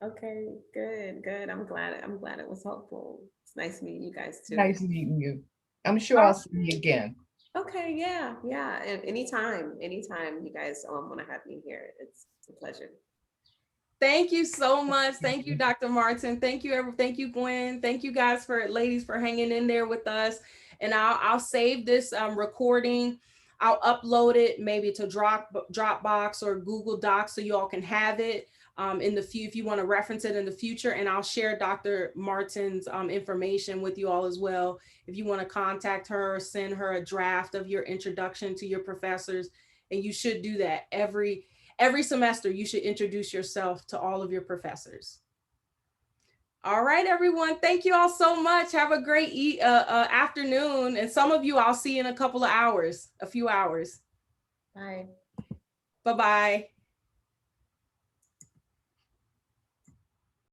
B: Okay, good, good. I'm glad it was helpful. It's nice meeting you guys too.
F: Nice meeting you. I'm sure I'll see you again.
B: Okay, yeah, yeah. And anytime you guys want to have me here, it's a pleasure.
A: Thank you so much. Thank you, Dr. Martin. Thank you, Gwen. Thank you guys ladies for hanging in there with us. And I'll save this recording. I'll upload it maybe to Dropbox or Google Docs so you all can have it if you want to reference it in the future. And I'll share Dr. Martin's information with you all as well. If you want to contact her, send her a draft of your introduction to your professors. And you should do that every semester. You should introduce yourself to all of your professors. All right, everyone. Thank you all so much. Have a great afternoon. And some of you I'll see in a few hours.
B: Bye.
A: Bye-bye.